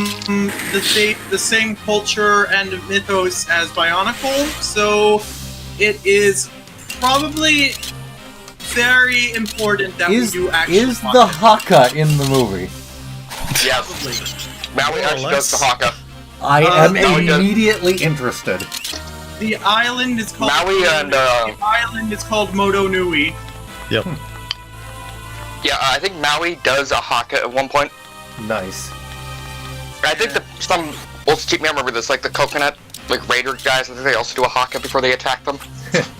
the same culture and mythos as Bionicle, so it is probably very important that we do actually Is the Haka in the movie? Yes. Maui actually does the Haka. I am Maui does- immediately interested. The island is called Maui and, the island is called Moto Nui. Yep. Yeah, I think Maui does a Haka at one point. Nice. I think some old cheap me remember this, like the coconut, like raider guys. I think they also do a Haka before they attack them.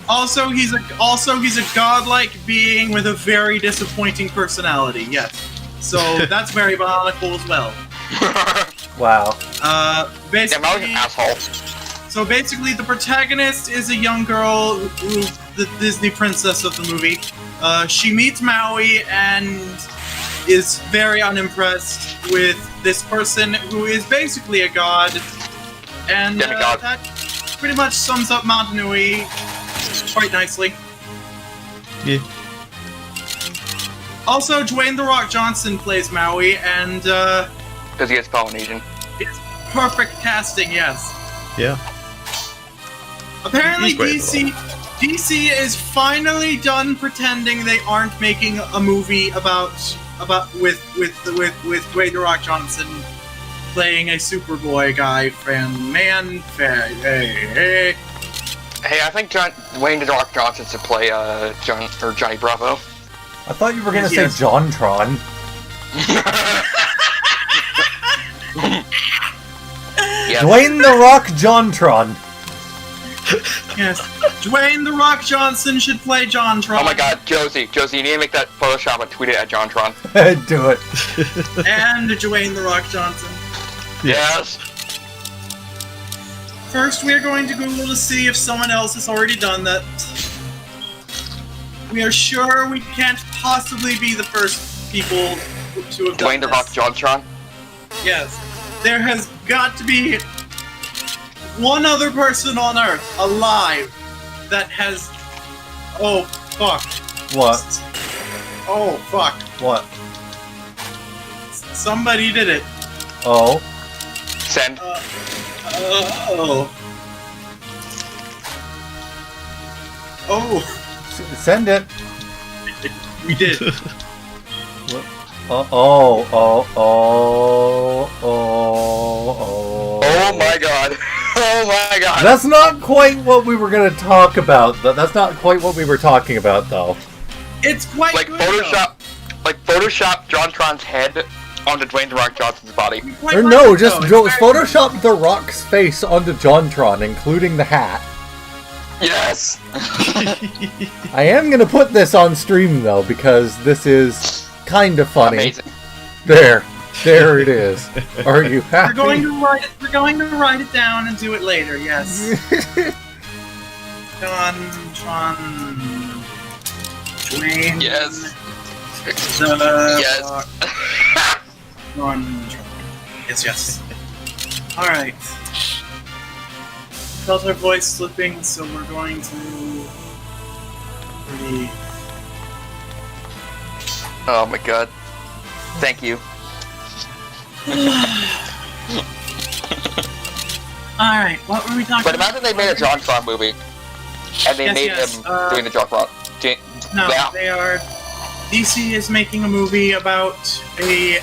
Also, he's a godlike being with a very disappointing personality. Yes, so that's very Bionicle as well. Wow. Yeah, Maui's an Basically, asshole. so basically, the protagonist is a young girl who's the Disney princess of the movie. She meets Maui and is very unimpressed with this person who is basically a god. And Demigod. that pretty much sums up Mount Nui quite nicely. Yeah. Also, Dwayne "The Rock" Johnson plays Maui, and Because he is Polynesian. it's perfect casting, yes. Yeah. Apparently, He's great, DC is finally done pretending they aren't making a movie about with Dwayne "The Rock" Johnson playing a Superboy guy hey. Hey, I think Dwayne The Rock Johnson should play Johnny Bravo. I thought you were gonna Yes. say JonTron. Yes. Dwayne the Rock JonTron. Yes, Dwayne "The Rock" Johnson should play JonTron. Oh my god, Josie, you need to make that Photoshop and tweet it at JonTron. Do it. And Dwayne "The Rock" Johnson. Yes. First, we are going to Google to see if someone else has already done that. We are sure we can't possibly be the first people to have done Dwayne The Rock this. JonTron. Yes. There has got to be one other person on Earth alive that has... Oh, fuck. What? Oh, fuck. What? Somebody did it. Oh. Send. Oh. Oh, Send it. we did. Oh, oh, oh, oh, oh, oh. Oh my god. Oh my god. That's not quite what we were gonna talk about. That's not quite what we were talking about, though. It's quite like good, Photoshop JonTron's head onto Dwayne The Rock Johnson's body. though. Quite Or like no, it, just though. It's very Photoshop The Rock's face onto JonTron, including the hat. Yes. I am gonna put this on stream, though, because this is kind of funny. Amazing. There it is. Are you happy? We're going to write it down and do it later. Yes. John, Dwayne. Yes. Yes. Yes. Yes. All right. Felt our voice slipping, so we're going to. Oh my god. Thank you. All right. What were we talking? But imagine they made a JonTron movie, and they made him doing the JonTron. No, Yeah. they are. DC is making a movie about a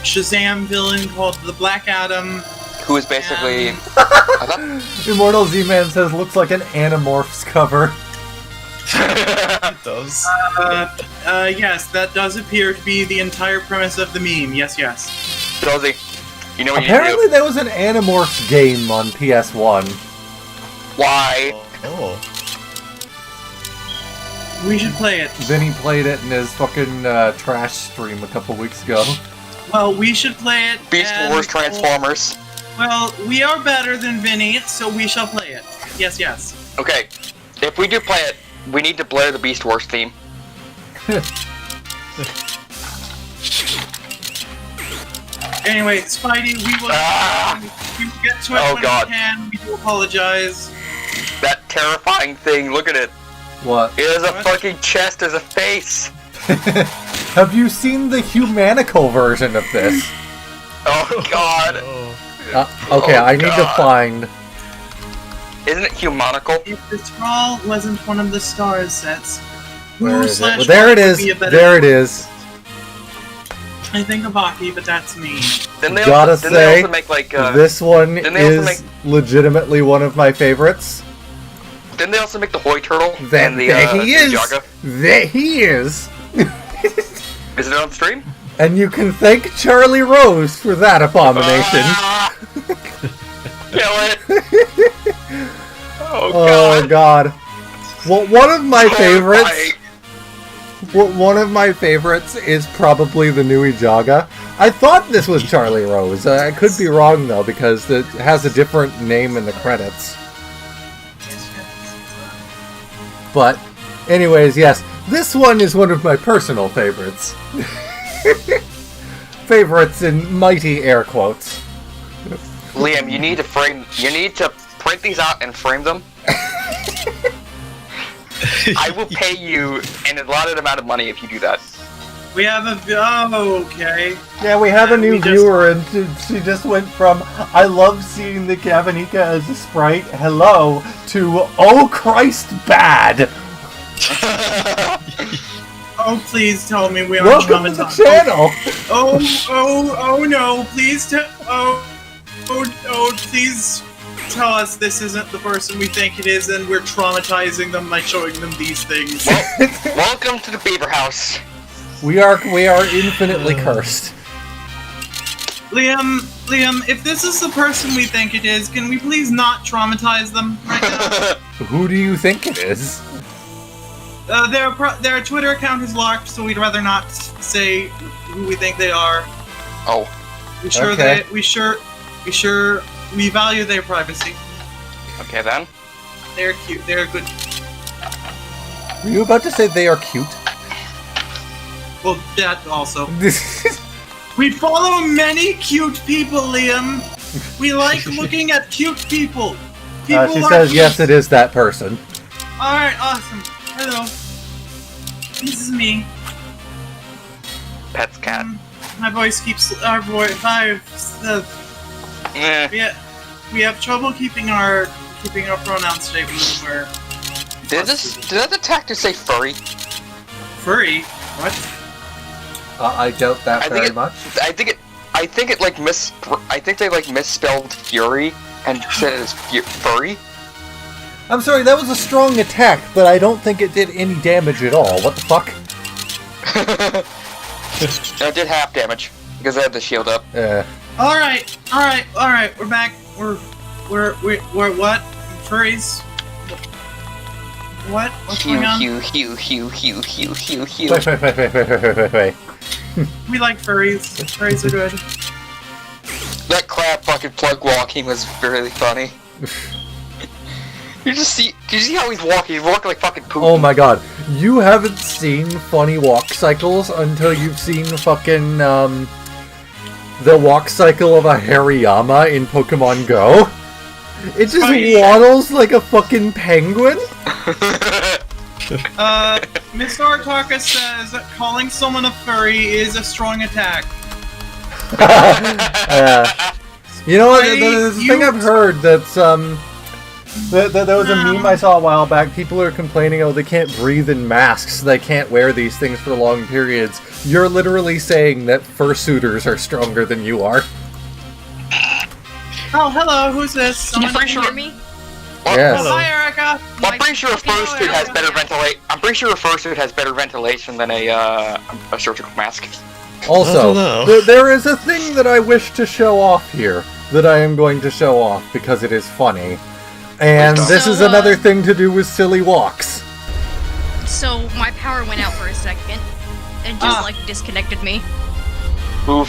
Shazam villain called the Black Adam. Who is basically. And- I thought. Immortal Z-Man says looks like an Animorphs cover. It does. Yes, that does appear to be the entire premise of the meme. Yes. Josie, you know what Apparently you there was an Animorphs game on PS1. need to do? Why? Oh. We should play it. Vinny played it in his fucking trash stream a couple weeks ago. Well, we should play it. Beast and- Wars Transformers. Well, we are better than Vinny, so we shall play it. Yes. Okay, if we do play it, we need to blare the Beast Wars theme. Anyway, Spidey, we will get to it Oh, when God. we can. We do apologize. That terrifying thing, look at it. What? It has a fucking chest as a face. Have you seen the Humanical version of this? Oh god. Okay, Oh, I need to God. find... Isn't it humanical? If the scroll wasn't one of the stars sets, Where who is it? slash Well, there what it would is. be a better- There it is. I think of Aki, but that's me. Didn't they Gotta also, didn't they say, also make like this one didn't they also is legitimately one of my favorites. didn't they also make the Hoy turtle There and the he is! Jaga? There he is! Is it on stream? And you can thank Charlie Rose for that abomination. Ah! Kill it! Oh Oh god. god. Well, one of my favorites... Horrifying. Well, one of my favorites is probably the new Jaga. I thought this was Charlie Rose. I could be wrong, though, because it has a different name in the credits. But, anyways, yes. This one is one of my personal favorites. Favorites in mighty air quotes. Liam, you need to print these out and frame them. I will pay you an allotted amount of money if you do that. We have a. Oh, okay. Yeah, we have a new We just- viewer, and she just went from, I love seeing the Gavanika as a sprite, hello, to, oh Christ, bad! Oh, please tell me we are Welcome to the traumatized. channel! Oh no! Please tell. Oh, please tell us this isn't the person we think it is, and we're traumatizing them by showing them these things. Welcome to the Beaver House. We are infinitely cursed. Liam, if this is the person we think it is, can we please not traumatize them right now? Who do you think it is? Their Twitter account is locked, so we'd rather not say who we think they are. Oh. Okay. We value their privacy. Okay then. They're cute. They're good. Were you about to say they are cute? Well, that also. We follow many cute people, Liam. We like looking at cute people. People She are says cute. yes, it is that person. Alright, awesome. Hello. This is me. Pet's cat. My voice keeps our voice. Eh. We have trouble keeping our pronouns straight when we're Did that detector say furry? furry. What? I doubt that I think very it- much. I think they like misspelled fury and said it as furry. I'm sorry, that was a strong attack, but I don't think it did any damage at all. What the fuck? No, it did half damage because I had the shield up. All right. We're back. We're what? Furries. What? What's going on? Hugh. Wait. We like furries. Furries are good. That crab fucking plug walking was really funny. Did you see how he's walking? He's walking like fucking poop. Oh my god. You haven't seen funny walk cycles until you've seen fucking, the walk cycle of a Hariyama in Pokemon Go. It just Funny. waddles like a fucking penguin. Mr. Artaka says that calling someone a furry is a strong attack. You know what? Hey, There's a you- thing I've heard that's, there was a meme I saw a while back. People are complaining, oh, they can't breathe in masks. They can't wear these things for long periods. You're literally saying that fursuiters are stronger than you are. Oh, hello. Who's this? Can you Someone fucking hear me? Yes. Oh, hi, Erica. I'm pretty sure a Okay, fursuit has yeah. better ventilate. I'm pretty sure a fursuit has better ventilation than a surgical mask. I Also, don't know. there is a thing that I wish to show off here that I am going to show off because it is funny. And Please don't. this is So, another thing to do with silly walks. So my power went out for a second and just like disconnected me. Oof.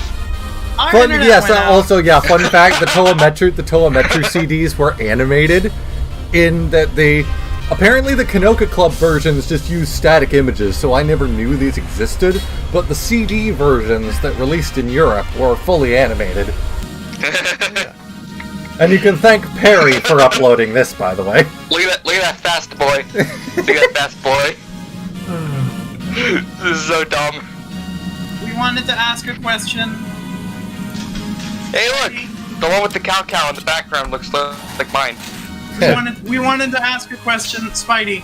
Our Fun, internet yes, went out. also, yeah, fun fact, the telemetry CDs were animated in that apparently the Kanoka Club versions just use static images, so I never knew these existed, but the CD versions that released in Europe were fully animated. And you can thank Perry for uploading this, by the way. Look at that fast boy. Look at that fast boy. This is so dumb. We wanted to ask a question. Hey, look! The one with the cow in the background looks like mine. We wanted to ask a question. Spidey.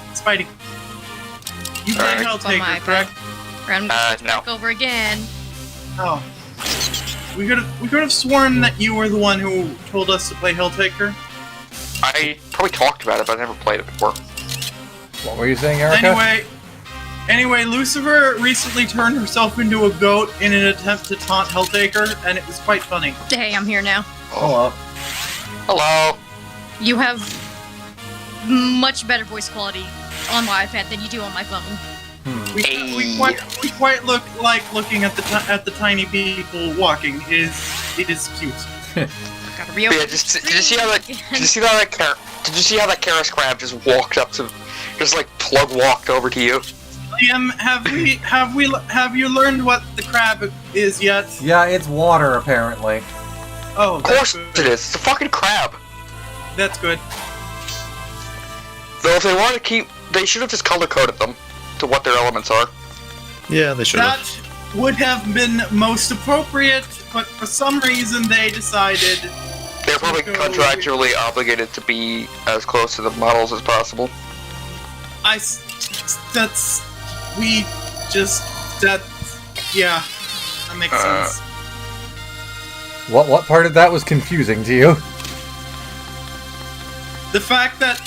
You play Alright. Helltaker, correct? I'm gonna switch no. back over again. Oh. We could have sworn that you were the one who told us to play Helltaker. I probably talked about it, but I never played it before. What were you saying, Erica? Anyway, Lucifer recently turned herself into a goat in an attempt to taunt Helltaker, and it was quite funny. Hey, I'm here now. Hello. Hello. You have much better voice quality on my iPad than you do on my phone. We quite look like looking at the tiny people walking. It is cute. Gotta reopen. Yeah, did you see how that Karis crab just walked up to, just like plug walked over to you? Liam, have you learned what the crab is yet? Yeah, it's water, apparently. Oh, Of course it is. It's a fucking crab. That's good. Though if they want to keep, they should have just color coded them to what their elements are. Yeah, they should have. That would have been most appropriate, but for some reason they decided. They're probably Go- contractually obligated to be as close to the models as possible. Yeah, that makes sense. What part of that was confusing to you? The fact that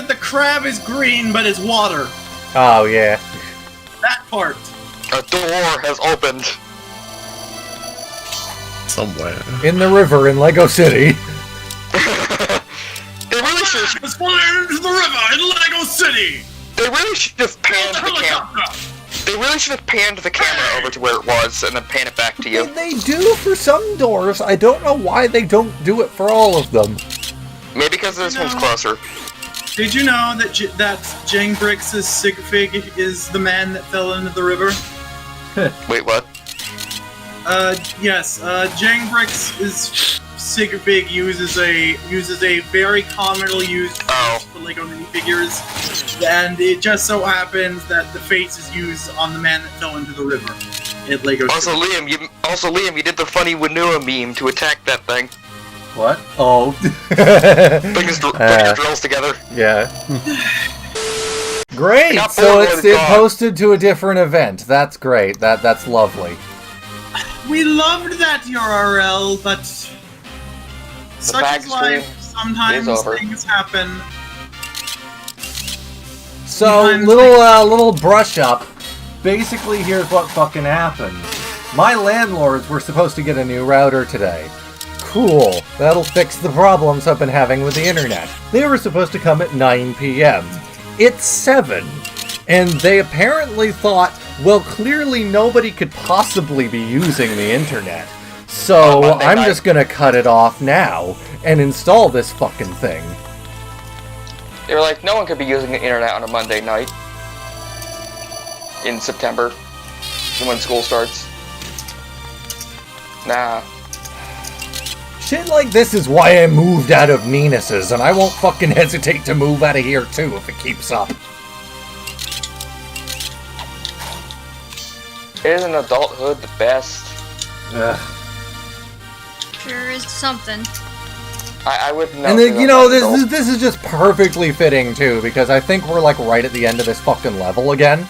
the crab is green but is water. Oh, yeah. That part. A door has opened. Somewhere. In the river in Lego City. They really should have. Let's fall into the river in Lego City. They really should have panned the camera. They really should have panned the camera over to where it was and then pan it back to you. They do for some doors. I don't know why they don't do it for all of them. Maybe because this one's closer. Did you know that Jang Bricks' Sigfig is the man that fell into the river? Wait, what? Yes. Jang Bricks' Sigfig uses a very commonly used face for Lego minifigures, and it just so happens that the face is used on the man that fell into the river at Lego. Also, Liam, you did the funny Wanua meme to attack that thing. What? Oh. Bring his drills together. Yeah. Great! got So bored it with God. posted to a different event. That's great. That's lovely. We loved that URL, but such back is life. stream Sometimes is over. things happen. So, Sometimes little brush up. Basically, here's what fucking happened. My landlords were supposed to get a new router today. Cool. That'll fix the problems I've been having with the internet. They were supposed to come at 9 p.m. It's 7. And they apparently thought, well, clearly nobody could possibly be using the internet. So Monday I'm night. just gonna cut it off now and install this fucking thing. They were like, no one could be using the internet on a Monday night in September, when school starts. Nah. Shit like this is why I moved out of Ninus's, and I won't fucking hesitate to move out of here too if it keeps up. Isn't adulthood the best? Ugh. Sure is something. I wouldn't know. And then, if you it know, was an adult. this is just perfectly fitting too, because I think we're like right at the end of this fucking level again.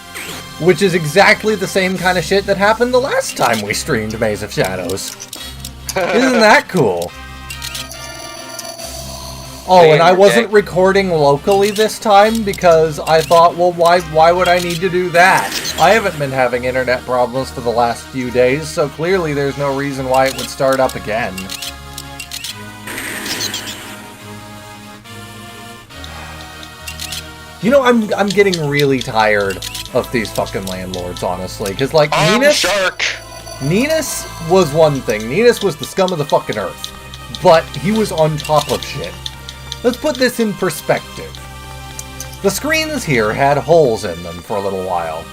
Which is exactly the same kind of shit that happened the last time we streamed Maze of Shadows. Isn't that cool? Oh, and I wasn't recording locally this time because I thought, well, why would I need to do that? I haven't been having internet problems for the last few days, so clearly there's no reason why it would start up again. You know, I'm getting really tired of these fucking landlords, honestly, because like Shark. Ninus was one thing. Ninus was the scum of the fucking earth. But he was on top of shit. Let's put this in perspective. The screens here had holes in them for a little while.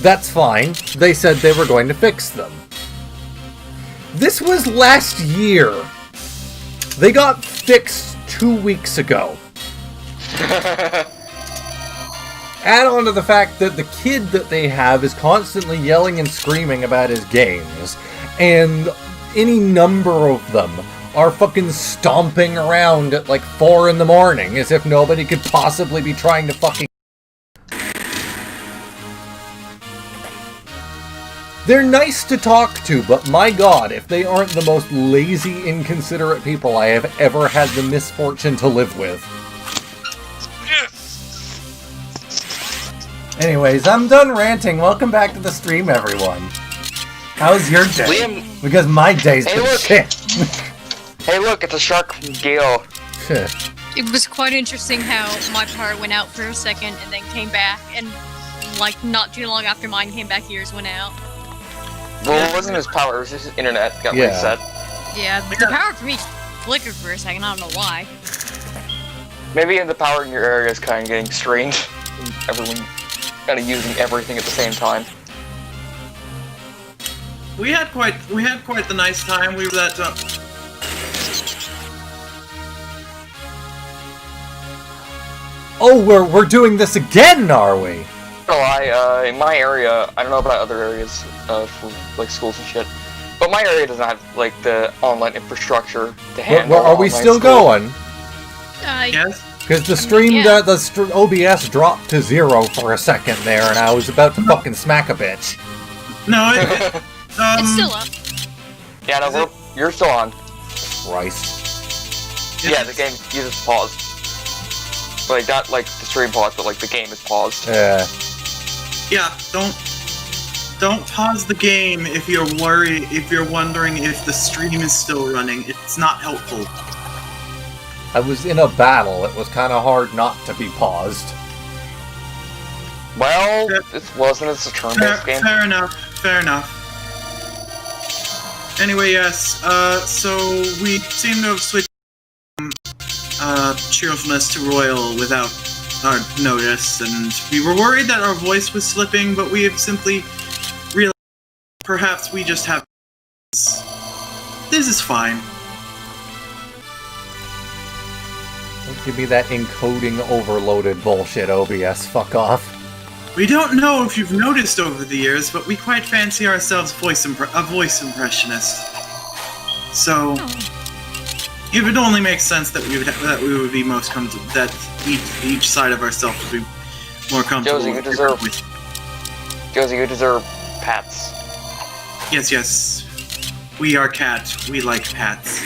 That's fine. They said they were going to fix them. This was last year. They got fixed 2 weeks ago. Add on to the fact that the kid that they have is constantly yelling and screaming about his games, and any number of them are fucking stomping around at like 4 in the morning as if nobody could possibly be trying to fucking... They're nice to talk to, but my god, if they aren't the most lazy, inconsiderate people I have ever had the misfortune to live with. Anyways, I'm done ranting. Welcome back to the stream, everyone. How's your day? Liam, Because my day's been look. shit. hey look, it's a shark from Gale. It was quite interesting how my power went out for a second and then came back, and like not too long after mine came back, yours went out. Well, it wasn't his power, it was just his internet got Yeah. reset. Yeah, the power for me flickered for a second. I don't know why. Maybe the power in your area is kind of getting strained. And everyone kind of using everything at the same time. We had quite the nice time. We were at Oh, we're doing this again, are we? Well, in my area, I don't know about other areas, for, like, schools and shit, but my area doesn't have, like, the online infrastructure to handle Are we online still school. going? yes. Because the stream, Yeah. OBS dropped to 0 for a second there, and I was about to fucking smack a bitch. No, It's still up. Yeah, no, you're still on. Christ. Yeah, the game uses pause. Like, not like the stream pause, but like the game is paused. Yeah. Yeah, don't pause the game if you're wondering if the stream is still running. It's not helpful. I was in a battle. It was kind of hard not to be paused. Well, it wasn't. It's a turn-based game. Fair enough. Anyway, yes, so we seem to have switched from cheerfulness to royal without our notice, and we were worried that our voice was slipping, but we have simply realized perhaps we just have... This is fine. Don't give me that encoding overloaded bullshit, OBS. Fuck off. We don't know if you've noticed over the years, but we quite fancy ourselves a voice impressionist. So, it would only make sense that we would be most comfortable, that each side of ourselves would be more comfortable. Josie, you deserve pats. Yes. We are cat. We like pats.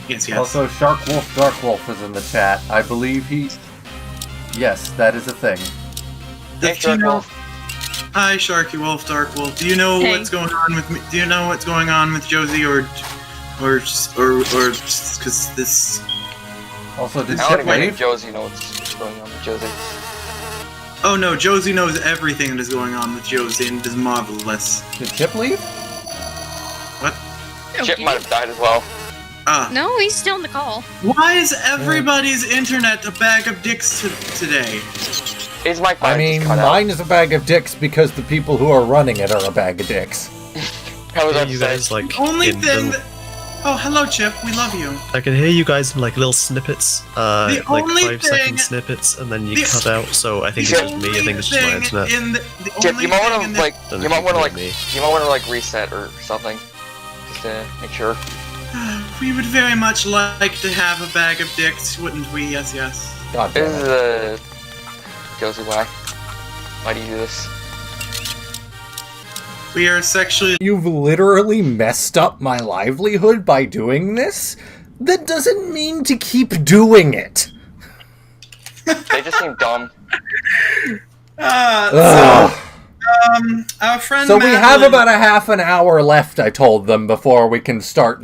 Yes. Also, Shark Wolf Dark Wolf is in the chat. I believe he... Yes, that is a thing. Hey, Shark Wolf. Hi, Sharky Wolf, Dark Wolf. Do you know what's going on with me? Do you know what's going on with Josie, or because this? Also, did I Chip don't even leave? Josie knows what's going on with Josie. Oh no, Josie knows everything that is going on with Josie, and it is marvelous. Did Chip leave? What? Chip might have died as well. No, he's still in the call. Why is everybody's internet a bag of dicks today? Is my I mean, mine is a bag of dicks because the people who are running it are a bag of dicks. How was Hear that you said? guys like Only in thing little- that... Oh, hello, Chip. We love you. I can hear you guys in like little snippets, like only 5-second snippets, and then you the- cut out. So I think it's just me. I think it's just my internet. Chip, you might want to like, Don't know you if might you want to can like, hear me. you might want to like reset or something, just to make sure. We would very much like to have a bag of dicks, wouldn't we? Yes. God This damn is it. Josie, why do you do this? We are sexually... You've literally messed up my livelihood by doing this? That doesn't mean to keep doing it. They just seem dumb. Ugh. Our friend So we have Madeline- about a half an hour left, I told them, before they can start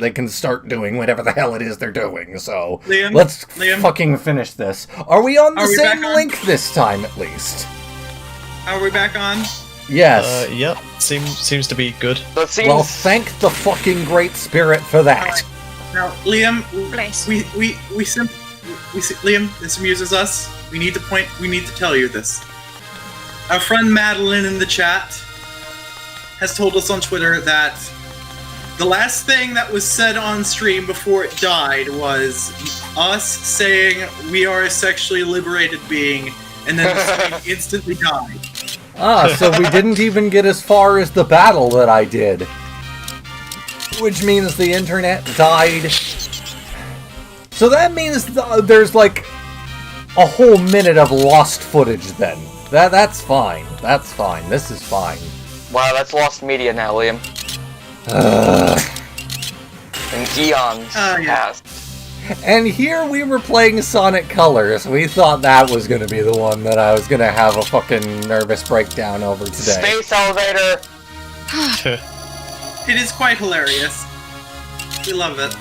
doing whatever the hell it is they're doing, so Liam? let's Liam? fucking finish this. Are we on the Are we same back on? link this time, at least? Are we back on? Yes. Yep, seems to be good. So it seems. Well, thank the fucking Great Spirit for that. Now, Liam, Bless. Liam, this amuses us. We need to tell you this. Our friend Madeline in the chat has told us on Twitter that The last thing that was said on stream before it died was us saying we are a sexually liberated being, and then the stream instantly died. Ah, so we didn't even get as far as the battle that I did. Which means the internet died. So that means there's like a whole minute of lost footage then. That's fine. That's fine. This is fine. Wow, that's lost media now, Liam. In eons past. And here we were playing Sonic Colors. We thought that was going to be the one that I was going to have a fucking nervous breakdown over today. Space elevator! It is quite hilarious. We love it.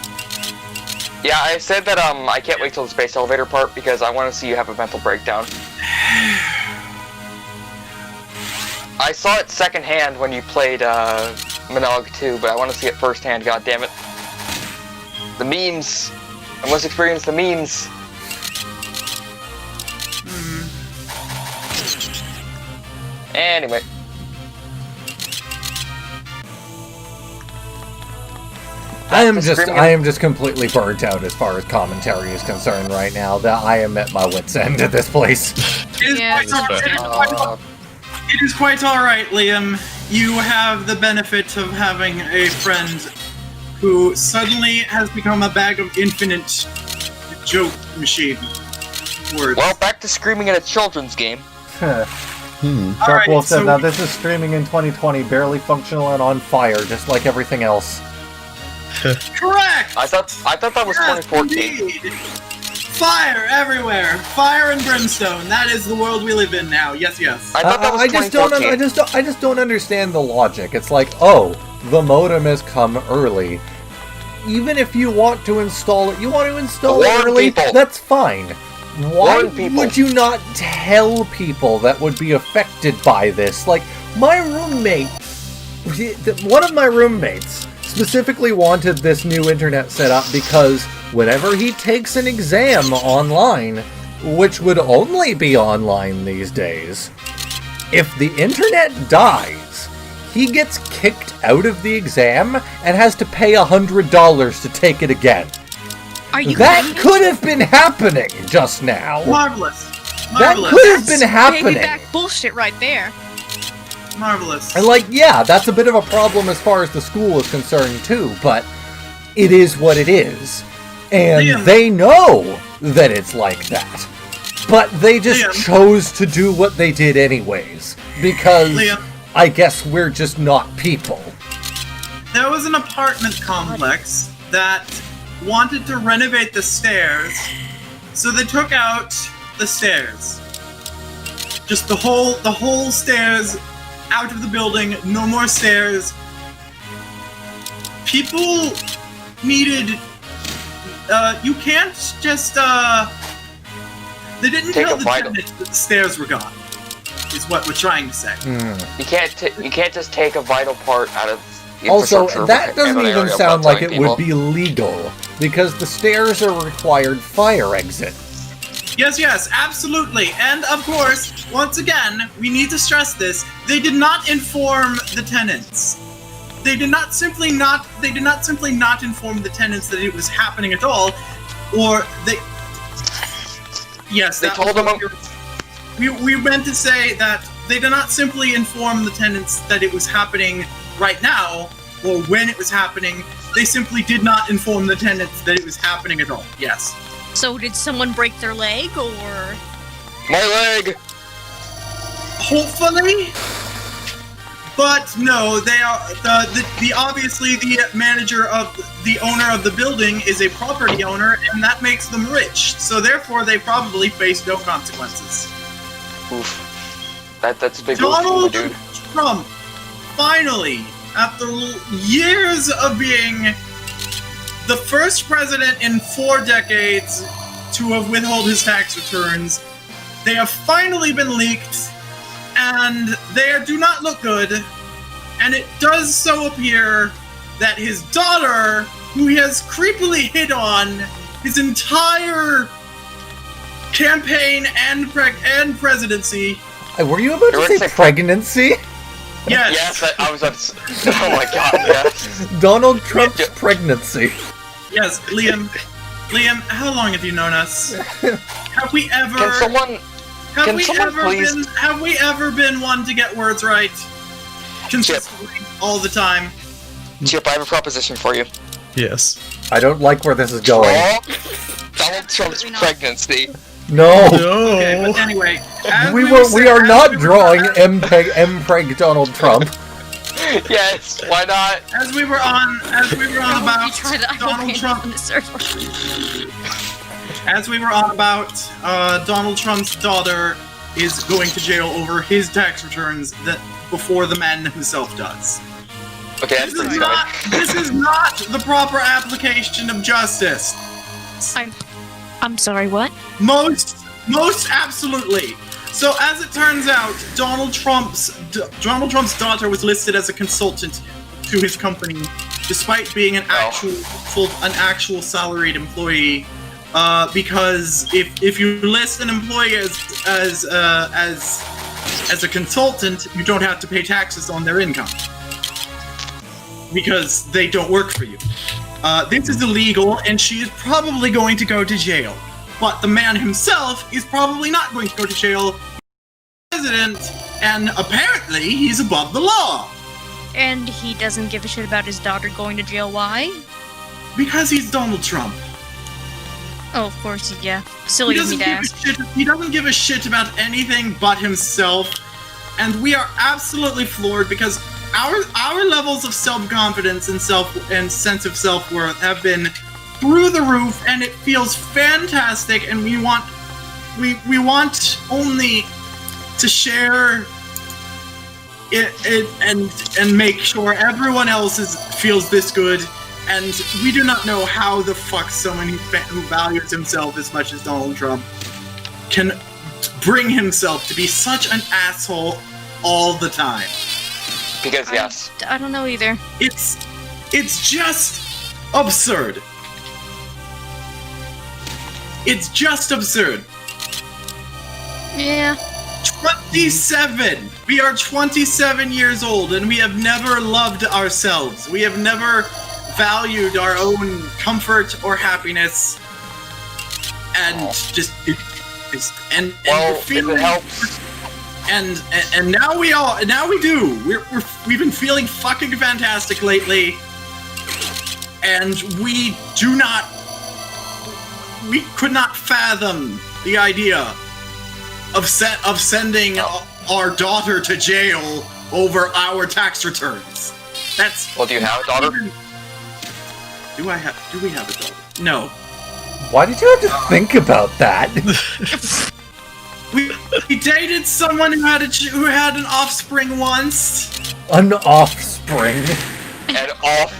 Yeah, I said that I can't wait till the space elevator part because I want to see you have a mental breakdown. I saw it secondhand when you played Monologue 2, but I want to see it firsthand, goddammit. The memes! I must experience the memes! Anyway. I am just completely burnt out as far as commentary is concerned right now. That I am at my wit's end at this place. It is quite alright, Liam. You have the benefit of having a friend who suddenly has become a bag of infinite joke machine words. Well, back to screaming at a children's game. Dark Wolf said, now this is streaming in 2020, barely functional and on fire, just like everything else. Correct! I thought that was 2014. Indeed. Fire everywhere! Fire and brimstone. That is the world we live in now. Yes, yes. I thought that was 2014. I just don't understand the logic. It's like, oh, the modem has come early. Even if you want to install it, early, people. That's fine. Why Warn would you not tell people that would be affected by this? Like, my roommate, one of my roommates specifically wanted this new internet setup because whenever he takes an exam online, which would only be online these days, if the internet dies, he gets kicked out of the exam and has to pay $100 to take it again. Are you That kidding? could have been happening just now. Marvelous. That could have been happening. Piggyback bullshit right there. Marvelous. And like, yeah, that's a bit of a problem as far as the school is concerned too, but it is what it is. And Liam. they know that it's like that. But they just Liam. chose to do what they did anyways. Because Liam. I guess we're just not people. There was an apartment complex that wanted to renovate the stairs, so they took out the stairs. Just the whole stairs out of the building, no more stairs. People needed, you can't just, they didn't Take tell a the vital- tenant that the stairs were gone, is what we're trying to say. You can't just take a vital part out of the Also, infrastructure that of doesn't an even area sound without like it telling would be legal, because the stairs are a required fire exit. Yes, absolutely. And of course, once again, we need to stress this, they did not inform the tenants. They did not simply not inform the tenants that it was happening at all, or they... Yes, They that told was them- what we meant to say that they did not simply inform the tenants that it was happening right now, or when it was happening. They simply did not inform the tenants that it was happening at all. Yes. So did someone break their leg, or... My leg! Hopefully, but no. They are the obviously the manager of the owner of the building is a property owner, and that makes them rich. So therefore, they probably face no consequences. Oof. That's a big Donald dude. Trump finally, after years of being the first president in 4 decades to have withheld his tax returns, they have finally been leaked, and they do not look good. And it does so appear that his daughter, who he has creepily hit on his entire campaign and presidency. Were you about to say pregnancy? Yes. Yes, I was about to say, oh my god, yes. Donald Trump's Yeah. pregnancy. Yes, Liam. Liam, how long have you known us? Have we ever? Can someone please- Have we ever been one to get words right? Consistently, all the time. Chip, I have a proposition for you. Yes. I don't like where this is going. Draw Donald Trump's Absolutely not. pregnancy. No! Okay, but anyway, as We were are not as we were- drawing Mpreg Donald Trump. Yes, why not? As we were on about You try that Donald Trump. on the server. As we were on about, Donald Trump's daughter is going to jail over his tax returns that before the man himself does. Okay, that's This pretty is not. scummy. This is not the proper application of justice. I'm sorry, what? Most absolutely. So as it turns out, Donald Trump's daughter was listed as a consultant to his company, despite being an actual salaried employee. Because if you list an employee as a consultant, you don't have to pay taxes on their income because they don't work for you. This is illegal, and she is probably going to go to jail. But the man himself is probably not going to go to jail. President, and apparently he's above the law And he doesn't give a shit about his daughter going to jail. Why? because he's Donald Trump. Oh, of course, yeah. Silly of me to ask. He doesn't give a shit about anything but himself, and we are absolutely floored because our levels of self-confidence and sense of self-worth have been through the roof, and it feels fantastic. And we want only to share it and make sure everyone else feels this good. And we do not know how the fuck someone who values himself as much as Donald Trump can bring himself to be such an asshole all the time. Because yes. I don't know either. It's just absurd. It's just absurd. Yeah. 27! We are 27 years old, and we have never loved ourselves. We have never valued our own comfort or happiness. And just and Well, we're if feeling, it helps. and now we do. We've been feeling fucking fantastic lately, and we could not fathom the idea of sending our daughter to jail over our tax returns. That's Well, do you have a daughter? Do we have a daughter? No. Why did you have to think about that? We dated someone who had an offspring once. An offspring. And off.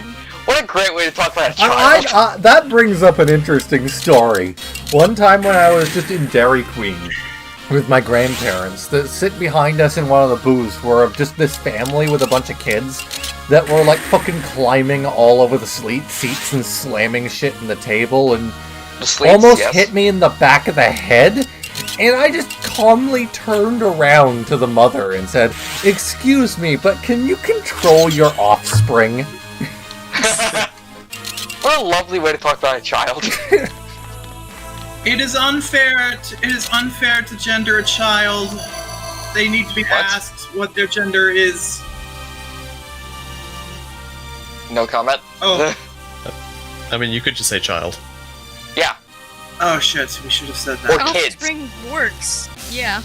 What a great way to talk about a child. That brings up an interesting story. One time when I was just in Dairy Queen with my grandparents, that sit behind us in one of the booths were just this family with a bunch of kids that were like fucking climbing all over the seats and slamming shit in the table and The sleeves, almost yes. hit me in the back of the head. And I just calmly turned around to the mother and said, "Excuse me, but can you control your offspring?" What a lovely way to talk about a child. It is unfair to gender a child. They need to be asked what their gender is. No comment. Oh. I mean, you could just say child. Yeah. Oh shit, we should have said Or that. kids. Offspring works. Yeah.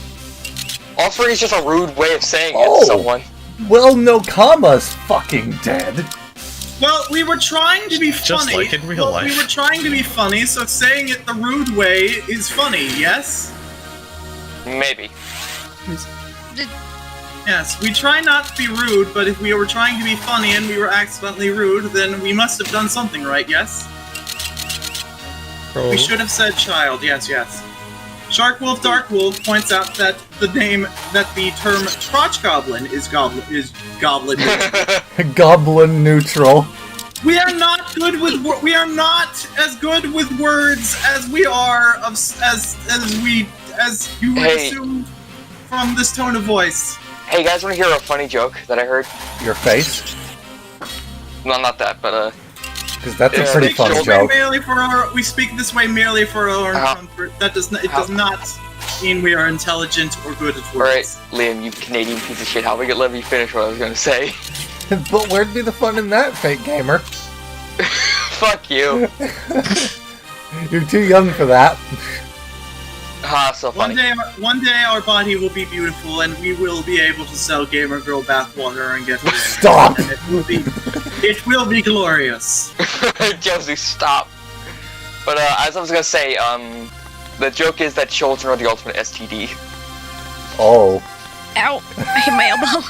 Offspring is just a rude way of saying it Oh. to someone. Well, no comma's fucking dead. Well, we were trying to be funny. Just like in real life. We were trying to be funny, so saying it the rude way is funny, yes? Maybe. Yes, we try not to be rude, but if we were trying to be funny and we were accidentally rude, then we must have done something right, yes? We should have said child, yes. Shark Wolf Dark Wolf points out that the term crotch goblin is goblin. Goblin neutral. We are not as good with words as we are as you would Hey. assume from this tone of voice. Hey, you guys want to hear a funny joke that I heard? Your face? No, not that, but Because that's a Yeah, pretty big funny shoulder. joke. We speak this way merely for our own comfort. That does not. It does not mean we are intelligent or good at words. alright, Liam, you Canadian piece of shit, how we get let me finish what I was gonna say? But where'd be the fun in that, fake gamer? Fuck you. You're too young for that. So funny. One day our body will be beautiful, and we will be able to sell Gamer Girl bathwater and get. Stop! And it will be glorious. Josie, stop. But as I was gonna say, the joke is that children are the ultimate STD. Oh. Ow! I hit my elbow.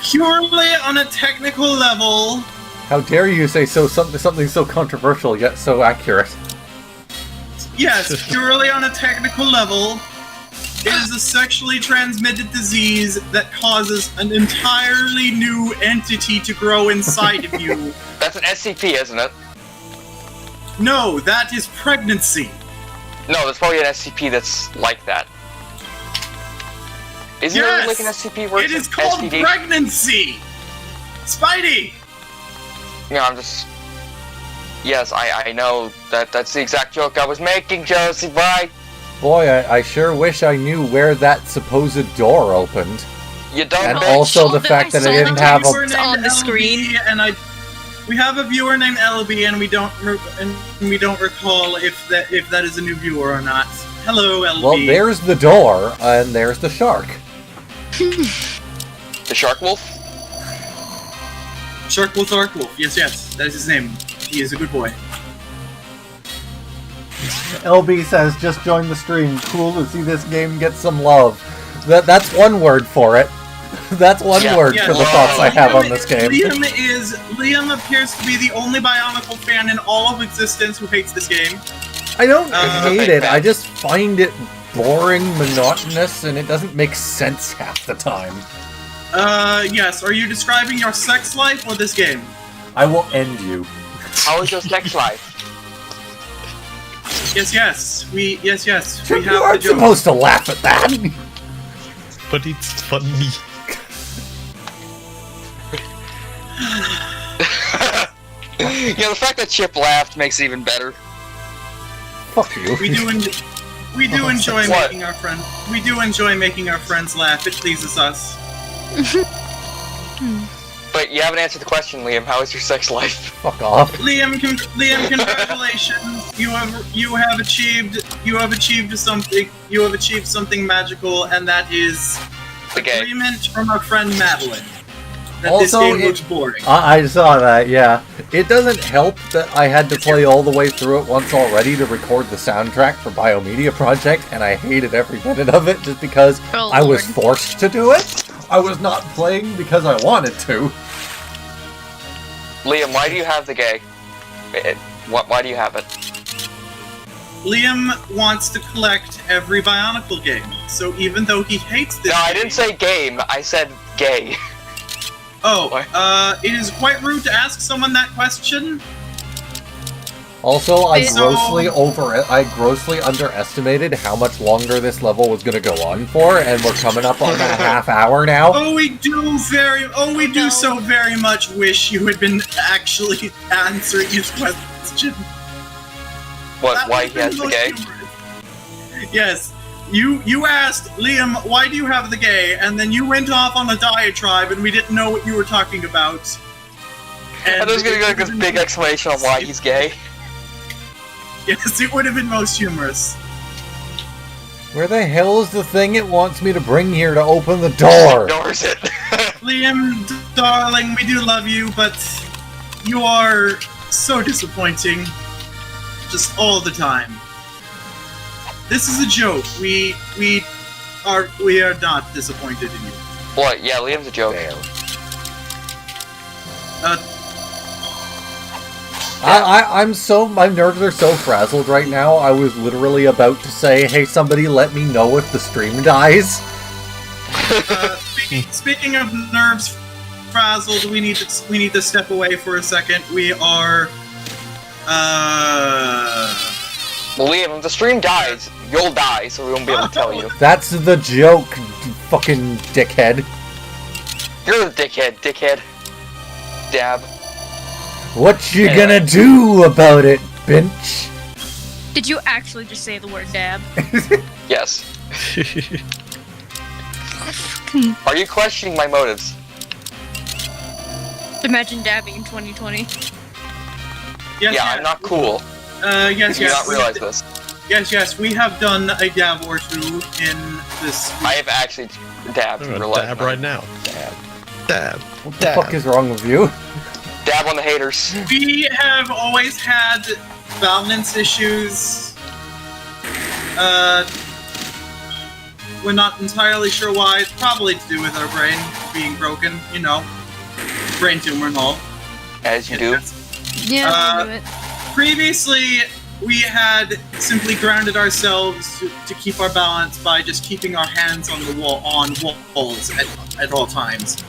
Purely on a technical level, How dare you say something so controversial yet so accurate? yes, purely on a technical level, it is a sexually transmitted disease that causes an entirely new entity to grow inside of you. That's an SCP, isn't it? No, that is pregnancy. No, there's probably an SCP that's like that. Isn't there like an SCP where it it's is called STD? pregnancy. Spidey. No, I'm just... Yes, I know that's the exact joke I was making, Josie, bye! Boy, I sure wish I knew where that supposed door opened. You don't And know. also the fact that I didn't have a... It's on the screen. And we have a viewer named LB, and we don't recall if that is a new viewer or not. Hello, LB. Well, there's the door, and there's the shark. The Shark Wolf? Sharkwolf Arkwolf. Yes, that is his name. He is a good boy. LB says, just join the stream. Cool to see this game get some love. That's one word for it. That's one word for the thoughts I have on this game. Liam appears to be the only Bionicle fan in all of existence who hates this game. I don't hate it, I just find it boring, monotonous, and it doesn't make sense half the time. Yes. Are you describing your sex life or this game? I will end you. How is your sex life? Yes. We have You aren't the joke. supposed to laugh at that! But it's funny. Yeah, the fact that Chip laughed makes it even better. Fuck you. We do enjoy What? making our friends. We do enjoy making our friends laugh. It pleases us. But you haven't answered the question, Liam. How is your sex life? Fuck off. Liam, congratulations! You have achieved something. You have achieved something magical, and that is The game. agreement from our friend Madeline. That Also, this game looks boring. I saw that, yeah. It doesn't help that I had to play all the way through it once already to record the soundtrack for Biomedia Project, and I hated every minute of it just because Oh, I was Lord. forced to do it. I was not playing because I wanted to. Liam, why do you have the gay? Why do you have it? Liam wants to collect every Bionicle game, so even though he hates this No, I game- didn't say game. I said gay. Oh, What? it is quite rude to ask someone that question. Also, I So- grossly underestimated how much longer this level was going to go on for, and we're coming up on a half hour now. Oh, we do so very much wish you had been actually answering his question. What? That Why would've he has been the most gay? humorous. Yes. You asked Liam, why do you have the gay? And then you went off on a diatribe, and we didn't know what you were talking about. And there's gonna go like this big explanation on why he's gay. Yes, it would have been most humorous. Where the hell is the thing it wants me to bring here to open the door? Ignores it. Liam, darling, we do love you, but you are so disappointing. Just all the time. This is a joke. We are not disappointed in you. What? Yeah, Liam's a joke. There. My nerves are so frazzled right now, I was literally about to say, hey, somebody let me know if the stream dies. Speaking of nerves frazzled, we need to step away for a second. We are Well, Liam, if the stream dies, You'll die, so we won't be able to tell you. That's the joke, fucking dickhead. You're the dickhead. Dab. What you Anyway. gonna do about it, bitch? Did you actually just say the word dab? Yes. Are you questioning my motives? Imagine dabbing in 2020. Yes, Yeah, I'm not cool. Yes, Do you not yes. realize this? Yes, we have done a dab or two in this. I have actually dabbed I'm in gonna real life. dab right now. Dab. What the fuck is wrong with you? Dab on the haters. We have always had balance issues. We're not entirely sure why. It's probably to do with our brain being broken, you know. Brain tumor and all. As you do. Yeah, Uh, I'll do it. Previously, we had simply grounded ourselves to keep our balance by just keeping our hands on the wall, on walls at all times.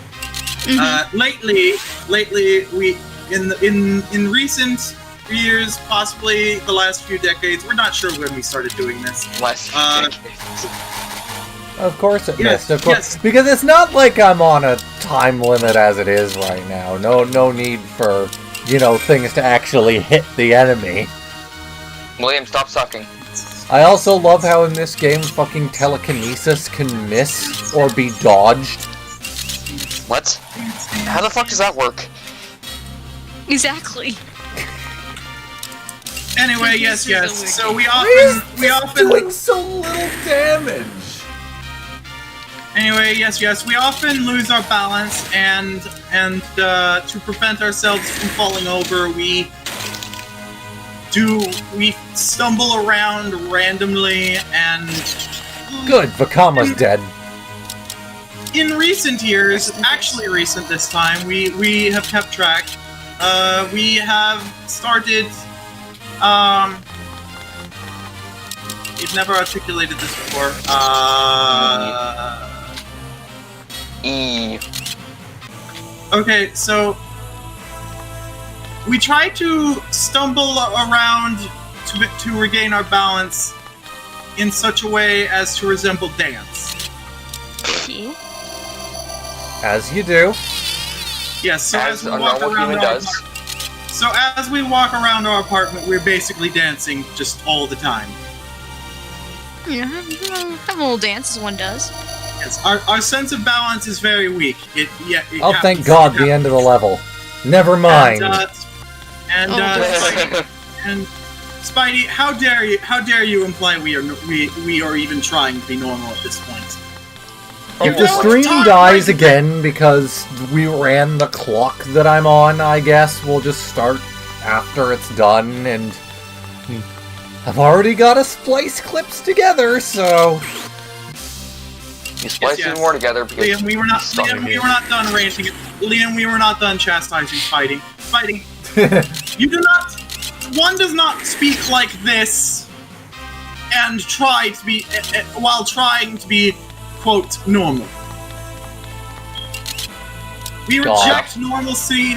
Lately, we in recent years, possibly the last few decades, we're not sure when we started doing this. Last decades. Of course it Yes, missed, of course. yes. Because it's not like I'm on a time limit as it is right now. No need for, things to actually hit the enemy. William, stop sucking. I also love how in this game fucking telekinesis can miss or be dodged. What? How the fuck does that work? Exactly. Anyway, This yes. is a So wiki. we often doing so little damage? Anyway, yes. We often lose our balance, and to prevent ourselves from falling over, we stumble around randomly, and Good, Vakama's dead. in recent years, actually recent this time, we have kept track. We have started. You've never articulated this before. E. Okay, so we try to stumble around to regain our balance in such a way as to resemble dance. Okay. As you do. Yes, so As as we a walk normal around human our does. So as we walk around our apartment, we're basically dancing just all the time. Yeah, have a little dance as one does. Yes, our sense of balance is very weak. It Oh, happens- thank God, it the end of the happens. level. Never mind. And Spidey, how dare you imply we are even trying to be normal at this point? If You the don't stream talk dies like- again because we ran the clock that I'm on, I guess we'll just start after it's done, and I've already got a splice clips together, so... You splice yes. even more together because Liam, we were not done ranting. Liam, we were not done chastising Spidey. Spidey, you do not. One does not speak like this and try to be while trying to be quote normal. We God. reject normalcy.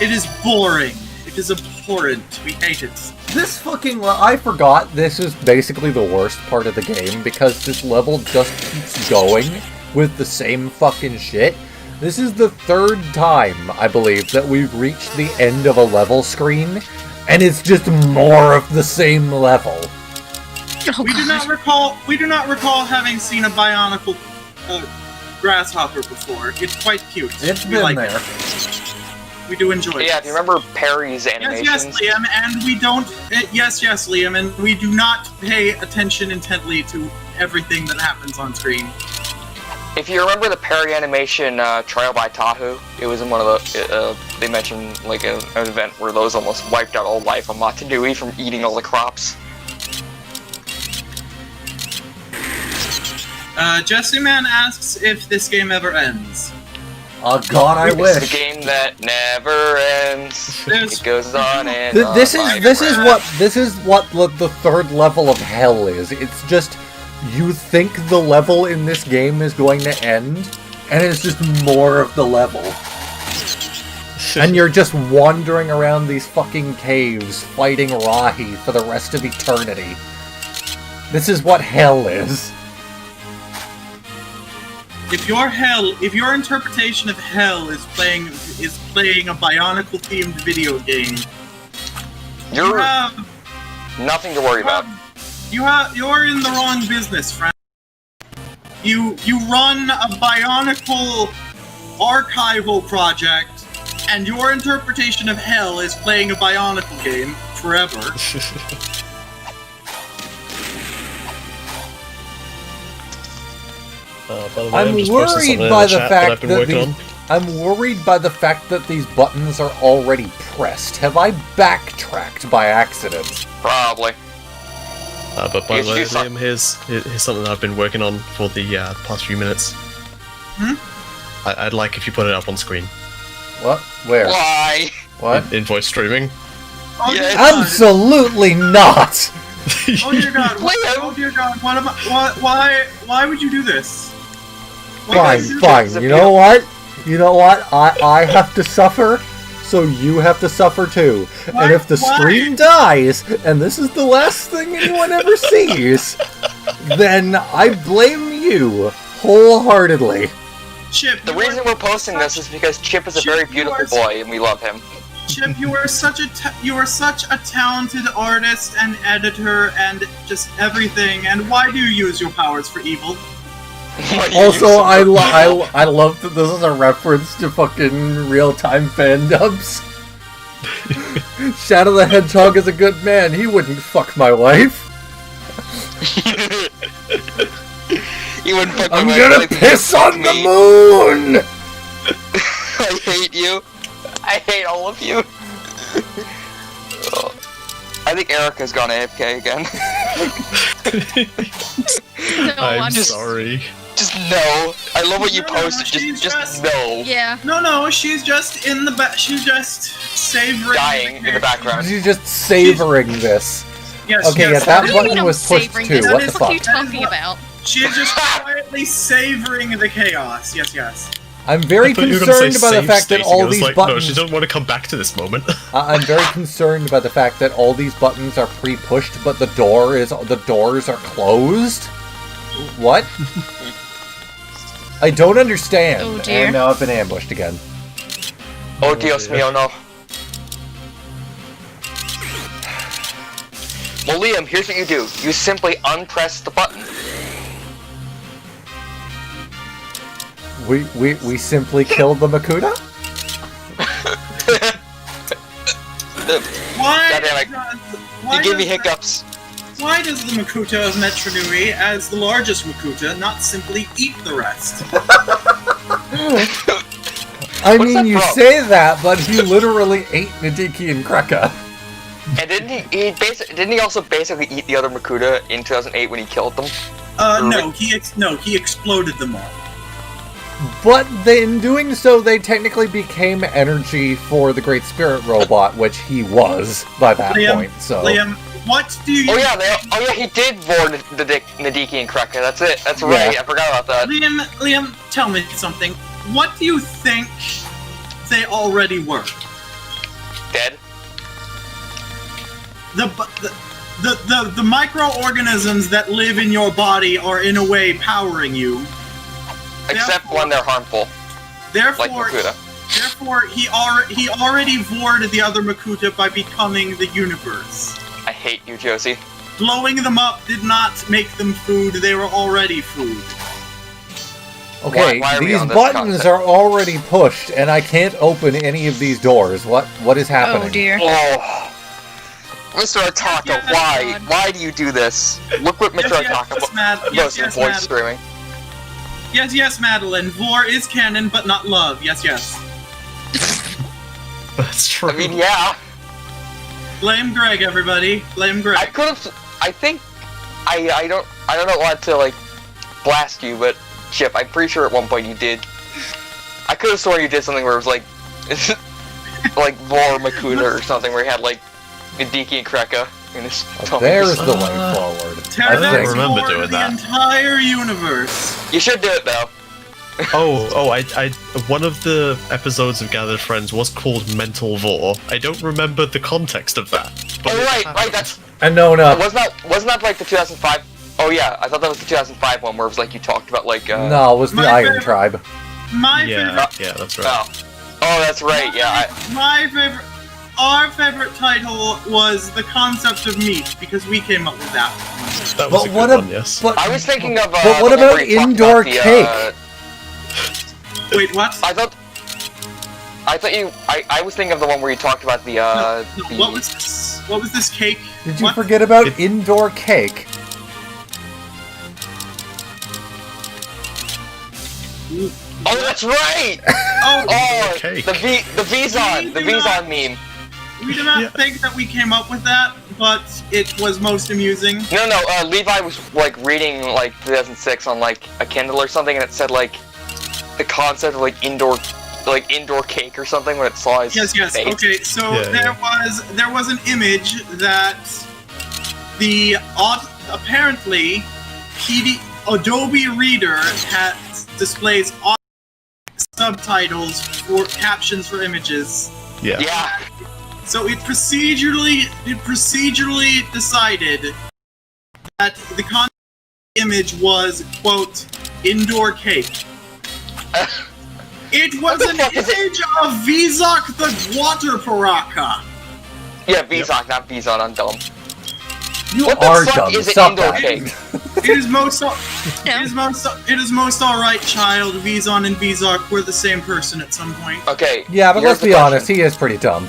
It is boring. It is abhorrent. We hate it. This fucking I forgot this is basically the worst part of the game, because this level just keeps going with the same fucking shit. This is the third time, I believe, that we've reached the end of a level screen, and it's just more of the same level. Oh, We do not recall. We do not recall having seen a bionicle grasshopper before. It's quite cute. It's We been like there. it. We do enjoy it. yeah, if you remember Perry's Yes, animations, Liam, and we don't. Yes, Liam, and we do not pay attention intently to everything that happens on screen. if you remember the Perry animation Trial by Tahu, it was in one of the. They mentioned like an event where those almost wiped out all life on Matanui from eating all the crops. Jesse Man asks if this game ever ends. Oh God, I It's wish. the game that never ends. There's- It goes on and Th- on. This like is what the third level of hell is. It's just you think the level in this game is going to end, and it's just more of the level. And you're just wandering around these fucking caves fighting Rahi for the rest of eternity. This is what hell is. If your interpretation of hell is playing a Bionicle themed video game, You're nothing to worry about. You're in the wrong business, friend. You run a Bionicle archival project, and your interpretation of hell is playing a Bionicle game forever. By the way, I'm just posted something worried in by the the chat that I've fact been that working these. on. I'm worried by the fact that these buttons are already pressed. Have I backtracked by accident? Probably. But by the way, You suck. Liam, here's something that I've been working on for the past few minutes. I'd like if you put it up on screen. What? Where? Why? What? In voice streaming. Oh dear Yes. God. Absolutely not! Oh dear God! Wait, Oh dear God! What am I? Why would you do this? Why Fine, would you do fine. this? You know what? You know what? I have to suffer, so you have to suffer too. Why- And if the why? stream dies, and this is the last thing anyone ever sees, then I blame you wholeheartedly. Chip, The you reason are we're posting such- this is because Chip is a Chip, very you beautiful are- boy, and we love him. Chip, you are such a talented artist and editor and just everything. And why do you use your powers for evil? Why do you Also, use I them? I love that this is a reference to fucking real-time fan dubs. Shadow the Hedgehog is a good man. He wouldn't fuck my wife. You wouldn't fuck I'm my gonna wife, you piss fuck on the me. moon! I hate you. I hate all of you. I think Erica's gone AFK again. No, I'm just. sorry. Just no. I love what you No, no, posted. she's Just just- no. Yeah. No, she's just in the back. She's just savoring. Dying in the background. She's just savoring this. Yes. Okay, yes, yeah, that What do you button mean I'm was pushed savoring too. this? That What is the What are you fuck? talking about? She is just quietly savoring the chaos. Yes, yes. I'm very I thought you were gonna concerned say by the save fact that state, and all I was these like, buttons. No, she doesn't want to come back to this moment. I'm very concerned by the fact that all these buttons are pre-pushed, but the doors are closed. What? I don't understand. Oh, dear. And now I've been ambushed again. Oh Dios mío, no. Well, Liam, here's what you do. You simply unpress the button. We simply killed the Makuta? Why? Goddammit. Why You give me does- hiccups. Why does the Makuta of Metronui, as the largest Makuta, not simply eat the rest? I What's mean, that you from? say that, but he literally ate Nadiki and Kreka. And didn't he also basically eat the other Makuta in 2008 when he killed them? No, he exploded them all. But in doing so, they technically became energy for the Great Spirit robot, which he was by that point. So Liam, what do you? Oh yeah, he did vor Nadiki and Kreka. That's it. That's right. Yeah. I forgot about that. Liam, tell me something. What do you think they already were? Dead. The microorganisms that live in your body are in a way powering you. Except when they're harmful, like Therefore, Makuta. he already vored the other Makuta by becoming the universe. I hate you, Josie. Blowing them up did not make them food, they were already food. okay, why are we these on this buttons concept? are already pushed, and I can't open any of these doors. What is happening? Oh dear. Oh, Mr. Ataka, Yes, why? God. Why do you do this? Look what Mr. Ataka Yes, voice Madeline. streaming. Yes, Madeline. Vor is canon, but not love. Yes. That's true. I mean, yeah. Blame Greg, everybody. Blame Greg. I could have. I think. I don't want to like blast you, but Chip, I'm pretty sure at one point you did. I could have sworn you did something where it was like, like Vor Makuta or something, where he had like Nadiki and Kreka in his tummy. There's the way forward. Terror I think. remember for doing the that. entire universe. You should do it though. I one of the episodes of Gathered Friends was called Mental Vor. I don't remember the context of that. But Oh right, that's And no, wasn't that like the 2005 Oh yeah, I thought that was the 2005 one where it was like you talked about like. No, it was the My Iron favorite- Tribe. My Yeah, favorite. yeah, that's right. Oh, that's right. Yeah. My favorite. Our favorite title was the concept of meat because we came up with that. That was But a what good one, yes. but I was thinking of. But what the one about where you talked indoor about the, cake? Wait, what? I was thinking of the one where you talked about the. No, the what was this? What was this cake? Did you What? forget about indoor cake? Oh, that's right. Oh, Oh, Cake. the Vizon meme. we do not think that we came up with that, but it was most amusing. No, Levi was like reading like 2006 on like a Kindle or something, and it said like the concept of like indoor cake or something when it saw his Yes. face. Okay, so Yeah, there was an image that the apparently Adobe Reader displays subtitles for captions for images. Yeah. Yeah. So it procedurally decided that the content image was, quote, indoor cake. It was the an fuck is it? image of Vizok the water paraka. Yeah, Vizon, not Vizon. I'm dumb. You What the are fuck dumb. is it Stop indoor that. cake? It is most alright, child. Vizon and Vizok were the same person at some point. Okay. Yeah, but here's let's the be question. honest, he is pretty dumb.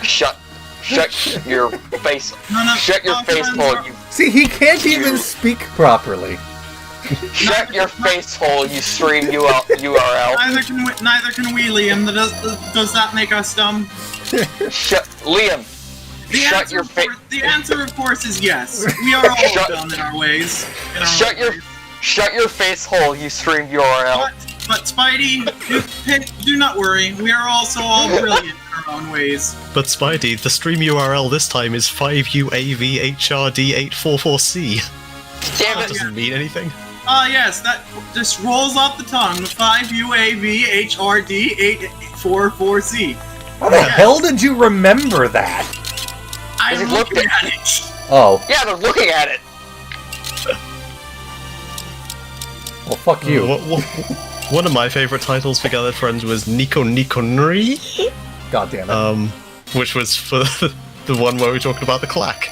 Shut your face. No, Shut your our face friends hole. are- You See, he can't even speak properly. shut your face hole. You stream URL. Neither can we, Liam. Does that make us dumb? Shut, Liam. Shut your face. The answer, of course, is yes. We are all Shut- dumb in our ways. Shut your face hole. You stream URL. But Spidey, do not worry. We are also all brilliant in our own ways. But Spidey, the stream URL this time is 5UAVHRD844C. Damn That it. doesn't mean anything. Yes, that just rolls off the tongue. 5UAVHRD844C. How the hell did you remember that? I'm Is it looked looking at- at it. Oh, Yeah, they're looking at it. well, fuck you. One of my favorite titles for Gathered Friends was Nico Nri, God damn it. which was for the one where we were talking about the clack.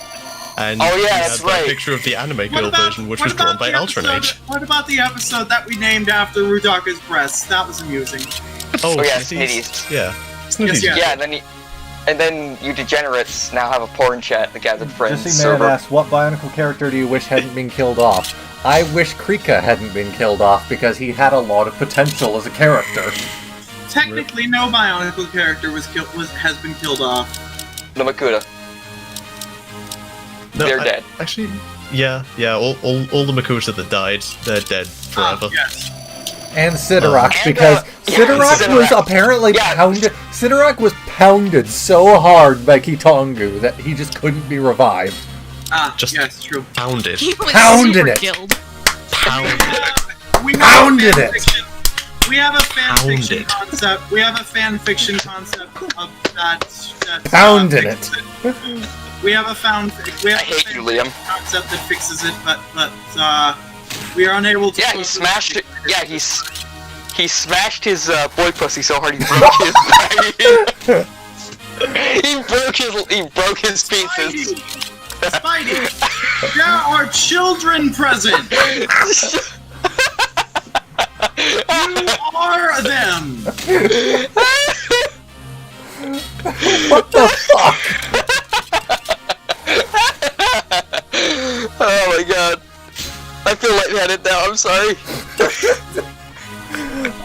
And Oh, yeah, we that's had that right. picture of the anime girl version, which what was drawn about by the Alternate. episode- What about the episode that we named after Rudaka's breasts? That was amusing. Oh, yeah, Snitties. Snitties. Yeah. Snitties. Yes, Yeah, and then you degenerates now have a porn chat, the Gathered Friends Jesse Merritt server. asks, what Bionicle character do you wish hadn't been killed off? I wish Krika hadn't been killed off because he had a lot of potential as a character. Technically, no Bionicle character has been killed off. The Makuta. No, They're dead. Actually, yeah. All the Makuta that died, they're dead forever. Yes. And Sidorak, And, because yeah, Sidorak was Sidorak. apparently Yeah. pounded. Sidorak was pounded so hard by Kitongu that he just couldn't be revived. Just- Yes, true. Pounded. He was Pounded super it. killed. Pounded. We Pounded have a it. fan fiction. We have a fan fiction Pounded. concept. We have a fan fiction concept of that. Pounded it. We have a fan. We have I a hate fan you, Liam. fiction concept that fixes it, but we are unable to. Yeah, he smashed it. Yeah, he smashed his boy pussy so hard he broke his. he broke his pieces. Spidey, there are children present. You are them. What the fuck? Oh my god. I feel lightheaded now, I'm sorry.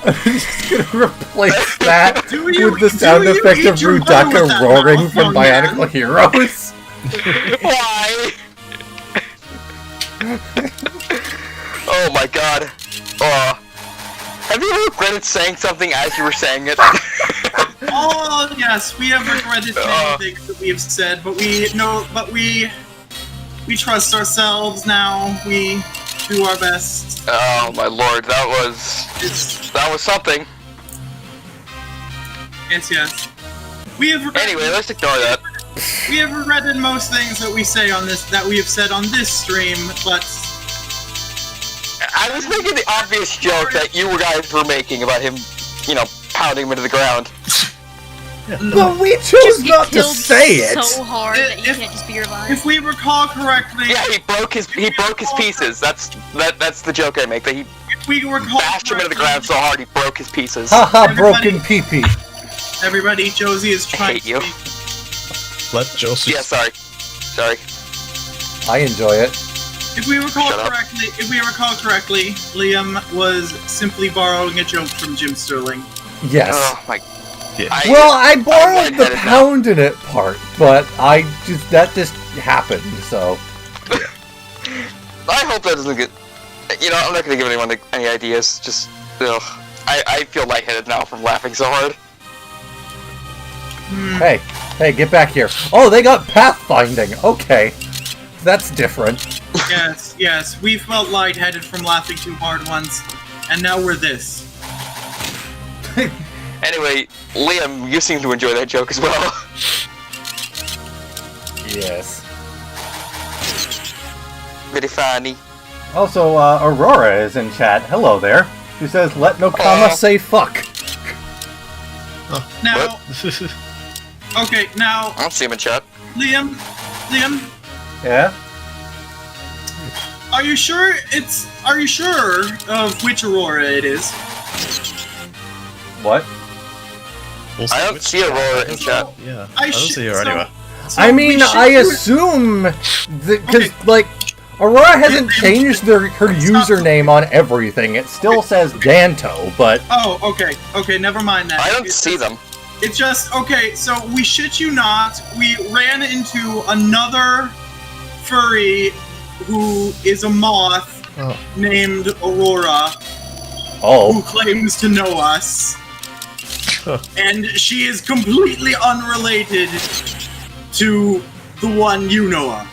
I'm just gonna replace that Do you- with the do sound you effect eat of your butter with Rudaka that roaring mouth, from young man? Bionicle Heroes. Why? Oh my god. Have you ever regretted saying something as you were saying it? Oh yes, we have regretted many things that we have said, but we trust ourselves now. We do our best. Oh my lord, that was something. Yes. We have regretted. Anyway, let's ignore that. We have regretted most things that we say on this, that we have said on this stream, but I was making the obvious joke that you guys were making about him, pounding him into the ground. But we chose not to say it. So hard that you can't just be revived. if we recall correctly, Yeah, he broke his pieces. That's the joke I make. That he if we recall bashed him into the ground so hard he broke his pieces. Haha, Everybody- broken pee-pee. everybody, Josie is trying hate to you. speak. Let Josie. Yeah, sorry. I enjoy it. If we recall Shut up. correctly, Liam was simply borrowing a joke from Jim Sterling. Yes. Oh my. Yeah. Well, I I'm borrowed the lightheaded now. pounding it part, but that just happened, so. I hope that doesn't get. I'm not gonna give anyone any ideas. Just, ugh. I feel lightheaded now from laughing so hard. Hey, get back here. Oh, they got pathfinding. Okay. That's different. Yes, we felt lightheaded from laughing too hard once, and now we're this. Anyway, Liam, you seem to enjoy that joke as well. Yes. Very funny. Also, Aurora is in chat. Hello there. She says, let no comma Aw. say fuck. Now, okay, now, I don't see him in chat. Liam, Yeah? are you sure of which Aurora it is? What? Also, I don't which- see Aurora in chat. Yeah, I I don't sh- see her so- anywhere. So I mean, we should I do it- assume that, because, Okay. Aurora hasn't Yeah, changed her username on everything. It still says Danto, but Oh, okay, never mind that. I don't It's see just- them. It's just, okay, so we shit you not, we ran into another furry who is a moth Oh. named Aurora, who oh, claims to know us. And she is completely unrelated to the one you know of.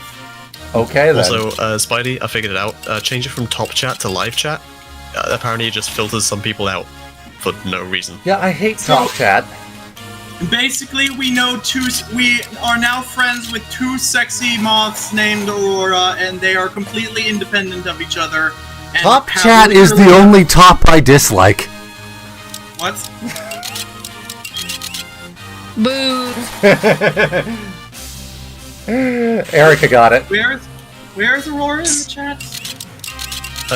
okay then. Also, Spidey, I figured it out. Change it from top chat to live chat. Apparently, it just filters some people out for no reason. Yeah, I hate So- Top Chat. Basically, we are now friends with two sexy moths named Aurora, and they are completely independent of each other. And Top have Chat is the literally- only top I dislike. What? Boo. Erica got it. Where's Aurora in the chat?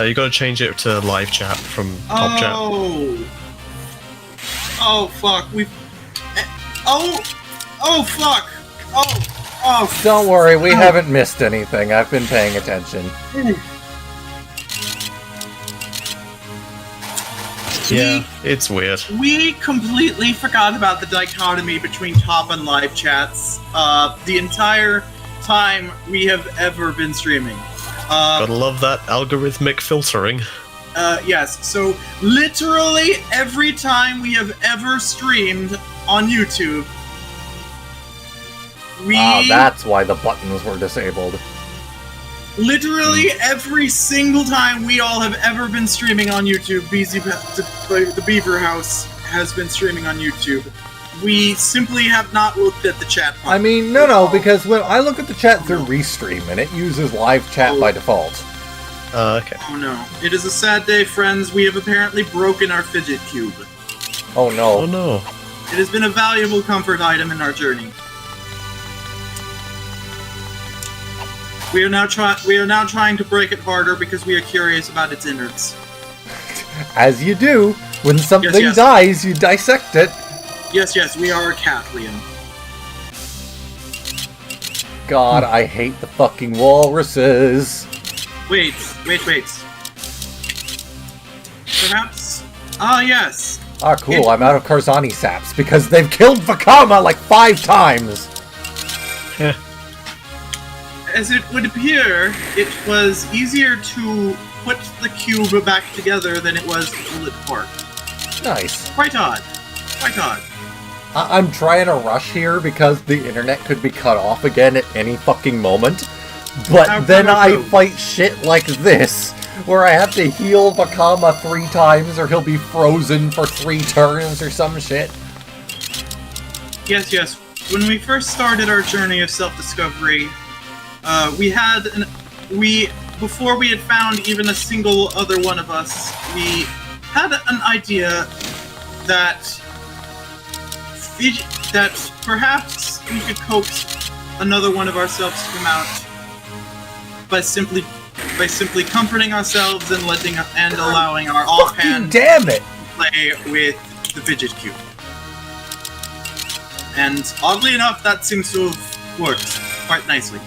You gotta change it to live chat from top chat. Oh fuck. Oh fuck. Oh. Don't worry, we haven't missed anything. I've been paying attention. Yeah, it's weird. We completely forgot about the dichotomy between top and live chats. The entire time we have ever been streaming. Gotta love that algorithmic filtering. Yes. So literally every time we have ever streamed on YouTube, we That's why the buttons were disabled. literally every single time we all have ever been streaming on YouTube, the Beaver House has been streaming on YouTube. We simply have not looked at the chat. I mean, no, because when I look at the chat through Restream, and it uses live chat by default. Okay. Oh no. It is a sad day, friends. We have apparently broken our fidget cube. Oh Oh no. no. It has been a valuable comfort item in our journey. We are now trying to break it harder because we are curious about its innards. As you do, when something yes. dies, you dissect it. Yes, we are a cat, Liam. God, I hate the fucking walruses. Wait. Perhaps? Ah, yes. Ah, cool, I'm out of Karzani saps, because they've killed Vakama like 5 times! As it would appear, it was easier to put the cube back together than it was to pull it apart. Nice. Quite odd. I'm trying to rush here because the internet could be cut off again at any fucking moment. But How then come I it fight shit like this, where I have to heal Vakama 3 times or he'll be frozen for 3 turns or some shit. Yes. when we first started our journey of self-discovery, before we had found even a single other one of us, we had an idea that perhaps we could coax another one of ourselves to come out by simply comforting ourselves and allowing our offhand Damn it! play with the fidget cube. And oddly enough, that seems to have worked quite nicely.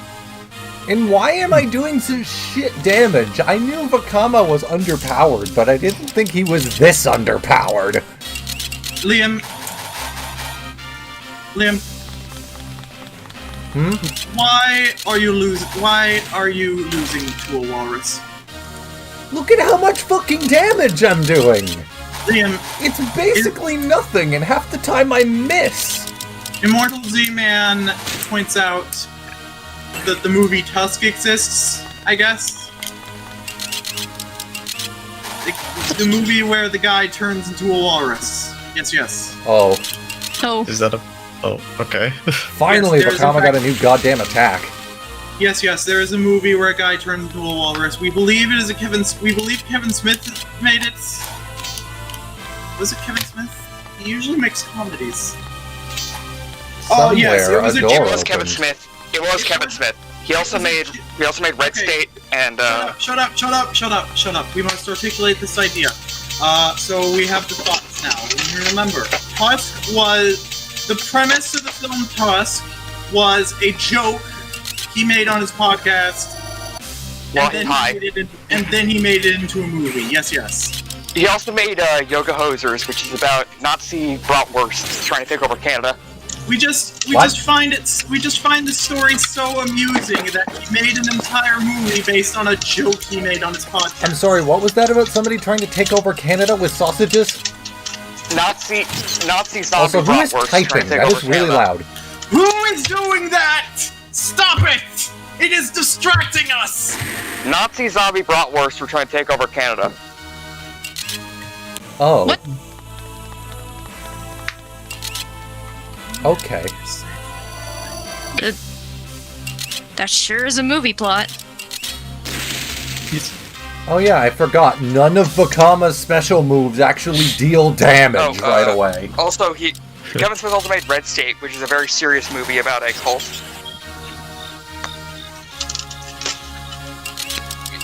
And why am I doing some shit damage? I knew Vakama was underpowered, but I didn't think he was this underpowered. Liam. Why are you losing to a walrus? Look at how much fucking damage I'm doing! Liam, It's basically nothing, and half the time I miss! Immortal Z-Man points out that the movie Tusk exists, I guess. The movie where the guy turns into a walrus. Yes. Oh. Oh. Is that a... Oh, okay. Finally, Yes, there's Vakama a- got a new goddamn attack. Yes, there is a movie where a guy turns into a walrus. We believe Kevin Smith made it. Was it Kevin Smith? He usually makes comedies. Oh yes, Somewhere it was a a door It joke. was Kevin opened. Smith. It was Kevin Smith. He also made Red Okay. State and Shut up! We must articulate this idea. So we have the thoughts now. You remember, the premise of the film Tusk was a joke he made on his podcast, Well, and then he made it into a movie. Yes. he also made Yoga Hosers, which is about Nazi bratwursts trying to take over Canada. We just What? find the story so amusing that he made an entire movie based on a joke he made on his podcast. I'm sorry, what was that about somebody trying to take over Canada with sausages? Nazi zombie Also, who is bratwursts trying to typing? take That over is really Canada. loud. Who is doing that? Stop it! It is distracting us! Nazi zombie bratwursts were trying to take over Canada. Oh. What? Okay. That sure is a movie plot. Oh yeah, I forgot. None of Vakama's special moves actually deal damage Oh, right away. Also, Kevin Smith also made Red State, which is a very serious movie about a cult.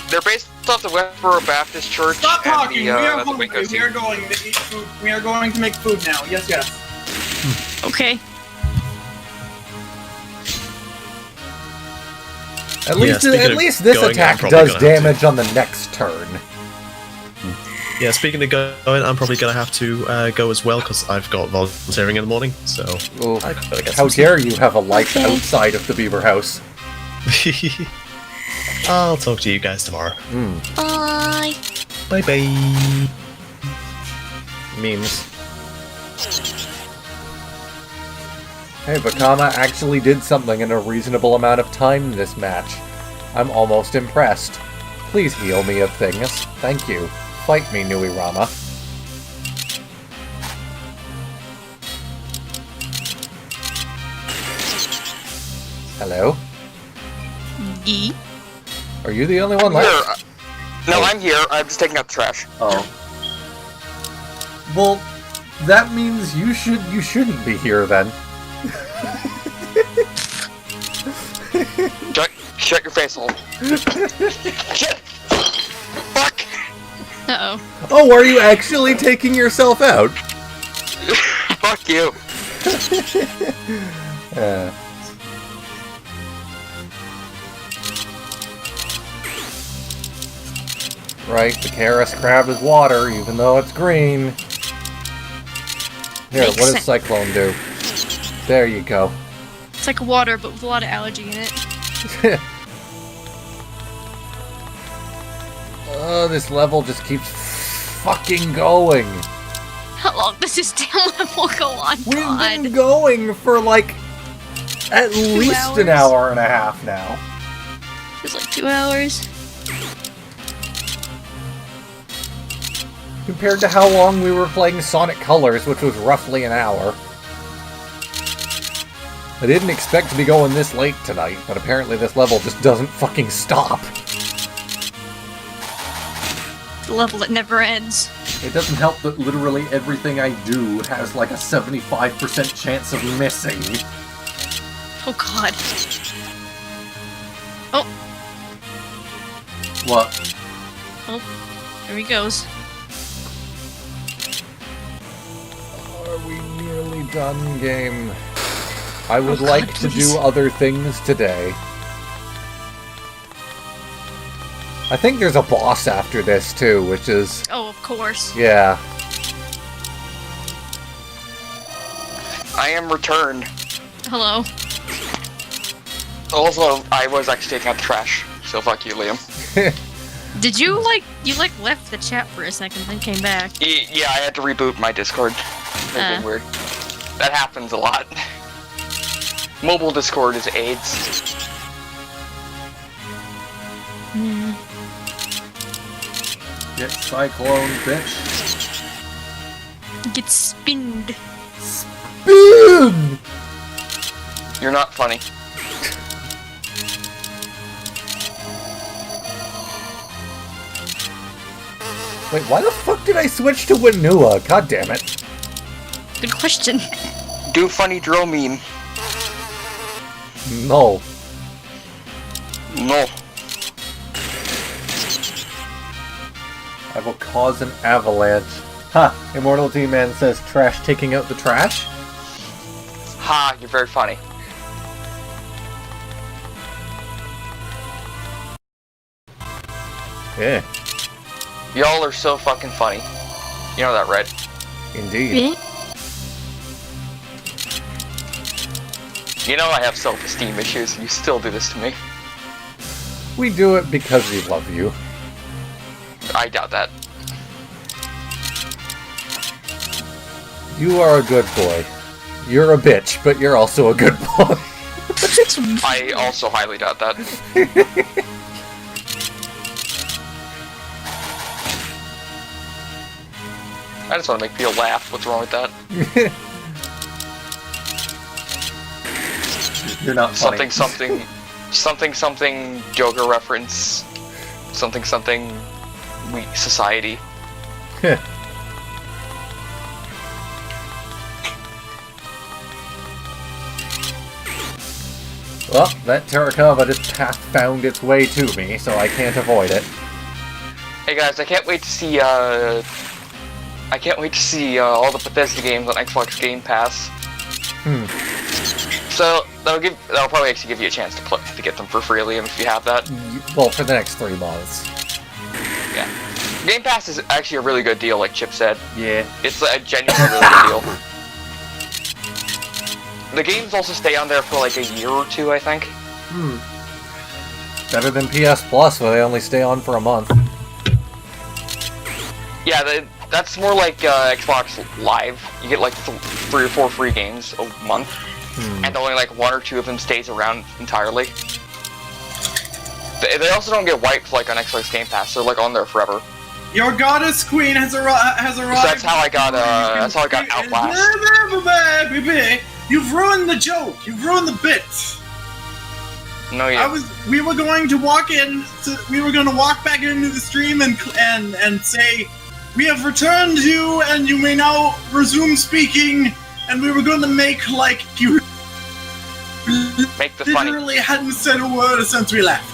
They're based off the Westboro Baptist Church. Stop and talking! The, We are the hungry. Waco We are going to eat food. We are going to make food now. Yes. Okay. At Yeah, least, speaking at of least this going, I'm attack probably does gonna have to. damage on the next turn. Yeah, speaking of going, I'm probably going to have to go as well, because I've got volunteering in the morning, so... Oof. I gotta get How some dare you have a life Okay. outside of the Beaver House? sleep. I'll talk to you guys tomorrow. Bye. Bye-bye. Memes. Hey, Vakama actually did something in a reasonable amount of time this match. I'm almost impressed. Please heal me of things. Thank you. Fight me, Nuirama. Hello? Yee. Are you the only one Here, left? no, I'm here. I'm just taking out the trash. Oh. Well, that means you shouldn't be here then. Shut your face hole. Shit! Fuck! Uh-oh. Oh, are you actually taking yourself out? Fuck you. Right, the Karas crab is water, even though it's green. Here, Makes what does sense. Cyclone do? There you go. It's like water, but with a lot of algae in it. Oh, this level just keeps fucking going. How long does this damn level go on? We've God. been going for like at least an hours? hour and a half now. It's like 2 hours. Compared to how long we were playing Sonic Colors, which was roughly an hour. I didn't expect to be going this late tonight, but apparently this level just doesn't fucking stop. The level that never ends. It doesn't help that literally everything I do has like a 75% chance of missing. Oh god. Oh, What? oh, there he goes. Are we nearly done, game? I would Oh, like God, to please. do other things today. I think there's a boss after this too, which is... Oh, of course. yeah. I am returned. Hello. Also, I was actually taking out the trash, so fuck you, Liam. Did you left the chat for a second, then came back? Yeah, I had to reboot my Discord. It's weird. That happens a lot. Mobile Discord is AIDS. Hmm. Get Cyclone, bitch. Get spinned. Boom! You're not funny. Wait, why the fuck did I switch to Winua? God damn it. Good question. Do funny drill meme. No. No. I will cause an avalanche. Ha! Immortality Man says trash taking out the trash? Ha, you're very funny. Yeah, Y'all are so fucking funny. You know that, right? indeed. You know I have self-esteem issues, and you still do this to me. We do it because we love you. I doubt that. You are a good boy. You're a bitch, but you're also a good boy. I also highly doubt that. I just want to make people laugh. What's wrong with that? You're not funny. Something Joker reference. Something we society. Well, that Terracotta just found its way to me, so I can't avoid it. Hey guys, I can't wait to see all the Bethesda games on Xbox Game Pass. So that'll probably actually give you a chance to get them for free, Liam, if you have that. Well, for the next 3 months. Yeah. Game Pass is actually a really good deal, like Chip said. Yeah. It's a genuinely really good deal. The games also stay on there for like a year or two, I think. Better than PS Plus, where they only stay on for a month. Yeah, that's more like Xbox Live. You get like 3 or 4 free games a month, and only like 1 or 2 of them stays around entirely. They also don't get wiped like on Xbox Game Pass. They're like on there forever. Your goddess queen has arrived. So that's how I got Outlast. You've ruined the joke. You've ruined the bit. No, yeah. We were going to walk back into the stream and say, we have returned you, and you may now resume speaking. And we were going to make like you Make the funny. literally hadn't said a word since we left.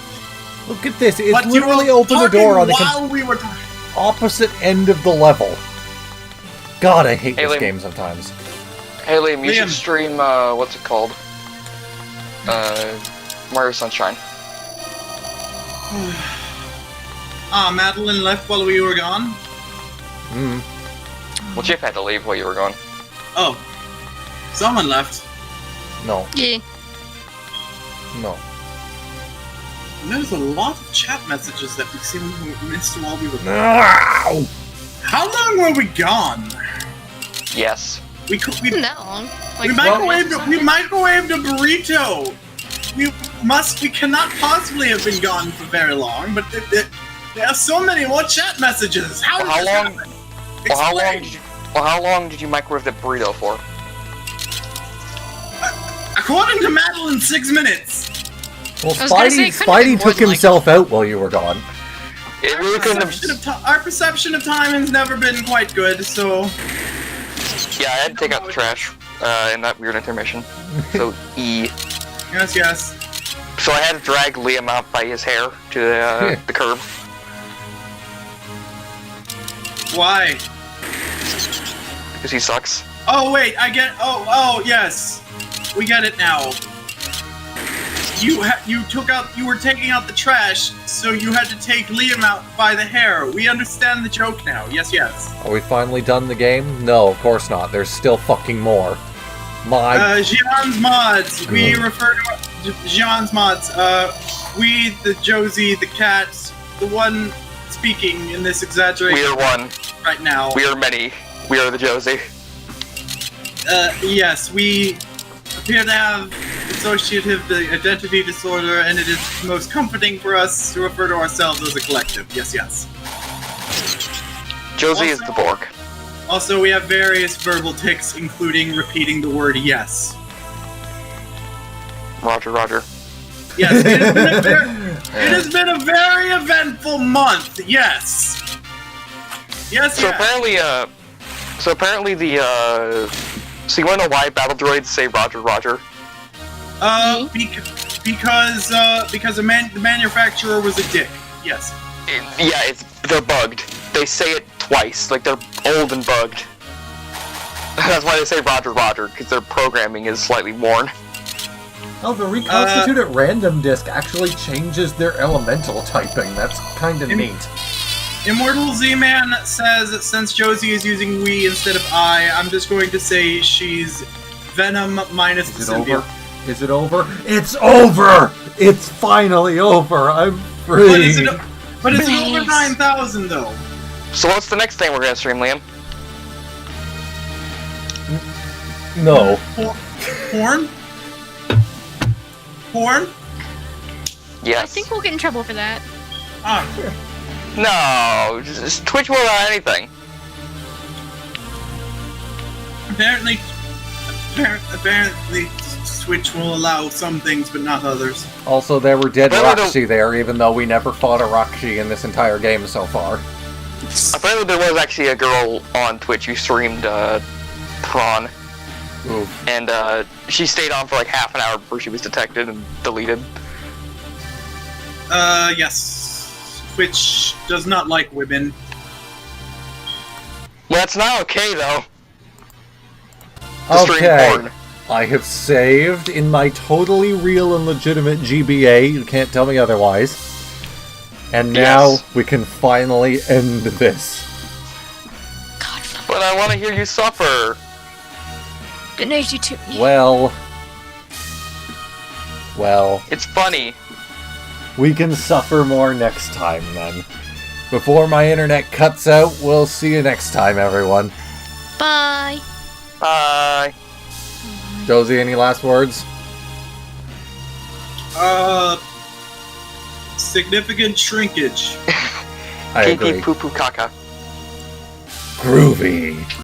Look at this, it's But you literally were opened the door on the while we were talking. opposite end of the level. God, I hate Hey, this Liam. game sometimes. Hey Liam, you Liam. should stream, what's it called? Mario Sunshine. Madeline left while we were gone. Well, Chip had to leave while you were gone. Oh, someone left. No, Yeah. no. There's a lot of chat messages that we seem we missed while we were gone. Ow! How long were we gone? Yes. We Not that long. Like we microwaved a burrito. We cannot possibly have been gone for very long, but there are so many more chat messages. How Well, how did this long- happen? Well, how long did you microwave the burrito for? A According to Madeline, 6 minutes. Well, I was gonna say, Spidey, it couldn't have been Spidey more took than, like- himself out while you were gone. It really couldn't have. Our perception of time has never been quite good, so... Yeah, I had to take out the trash in that weird intermission. So E. Yes, yes. So I had to drag Liam out by his hair to the curb. Why? Because he sucks. Oh, wait, I get... Oh, yes. We get it now. You were taking out the trash, so you had to take Liam out by the hair. We understand the joke now. Yes, yes. Are we finally done the game? No, of course not. There's still fucking more. Jean's mods. We refer to Jean's mods. We, the Josie, the cat, the one speaking in this exaggeration. We are one. Right now. We are many. We are the Josie. Yes, we appear to have dissociative identity disorder, and it is most comforting for us to refer to ourselves as a collective. Yes, yes. Josie is the Borg. Also, we have various verbal tics, including repeating the word yes. Roger, Roger. Yes, it has been a very eventful month. Yes. Yes, So yes. apparently the so you wanna know why battle droids say Roger, Roger? Because the manufacturer was a dick. Yes. They're bugged. They say it twice, like they're old and bugged. That's why they say Roger, Roger, because their programming is slightly worn. Oh, the reconstituted random disk actually changes their elemental typing. That's kind of neat. Immortal Z-Man says, since Josie is using we instead of I'm just going to say she's Venom minus the symbiote. Is it over? It's over! It's finally over! I'm free! But it's over 9,000 though. So what's the next thing we're gonna stream, Liam? No. Porn? Porn? Yes. I think we'll get in trouble for that. No, just Twitch will allow anything. Apparently, Twitch will allow some things, but not others. Also, there were dead Apparently Rakshi there, even though we never fought a Rakshi in this entire game so far. Apparently there was actually a girl on Twitch who streamed Prawn. Ooh. And she stayed on for like half an hour before she was detected and deleted. Yes. Twitch does not like women. Well, that's not okay though. To stream Okay. porn. I have saved in my totally real and legitimate GBA. You can't tell me otherwise. And now Yes. we can finally end this. God, But I want to hear you suffer. didn't need you to. Well, It's funny. we can suffer more next time then. Before my internet cuts out, we'll see you next time, everyone. Bye. Bye. Josie, any last words? Significant shrinkage. I Pee agree. pee poo poo caca. Groovy.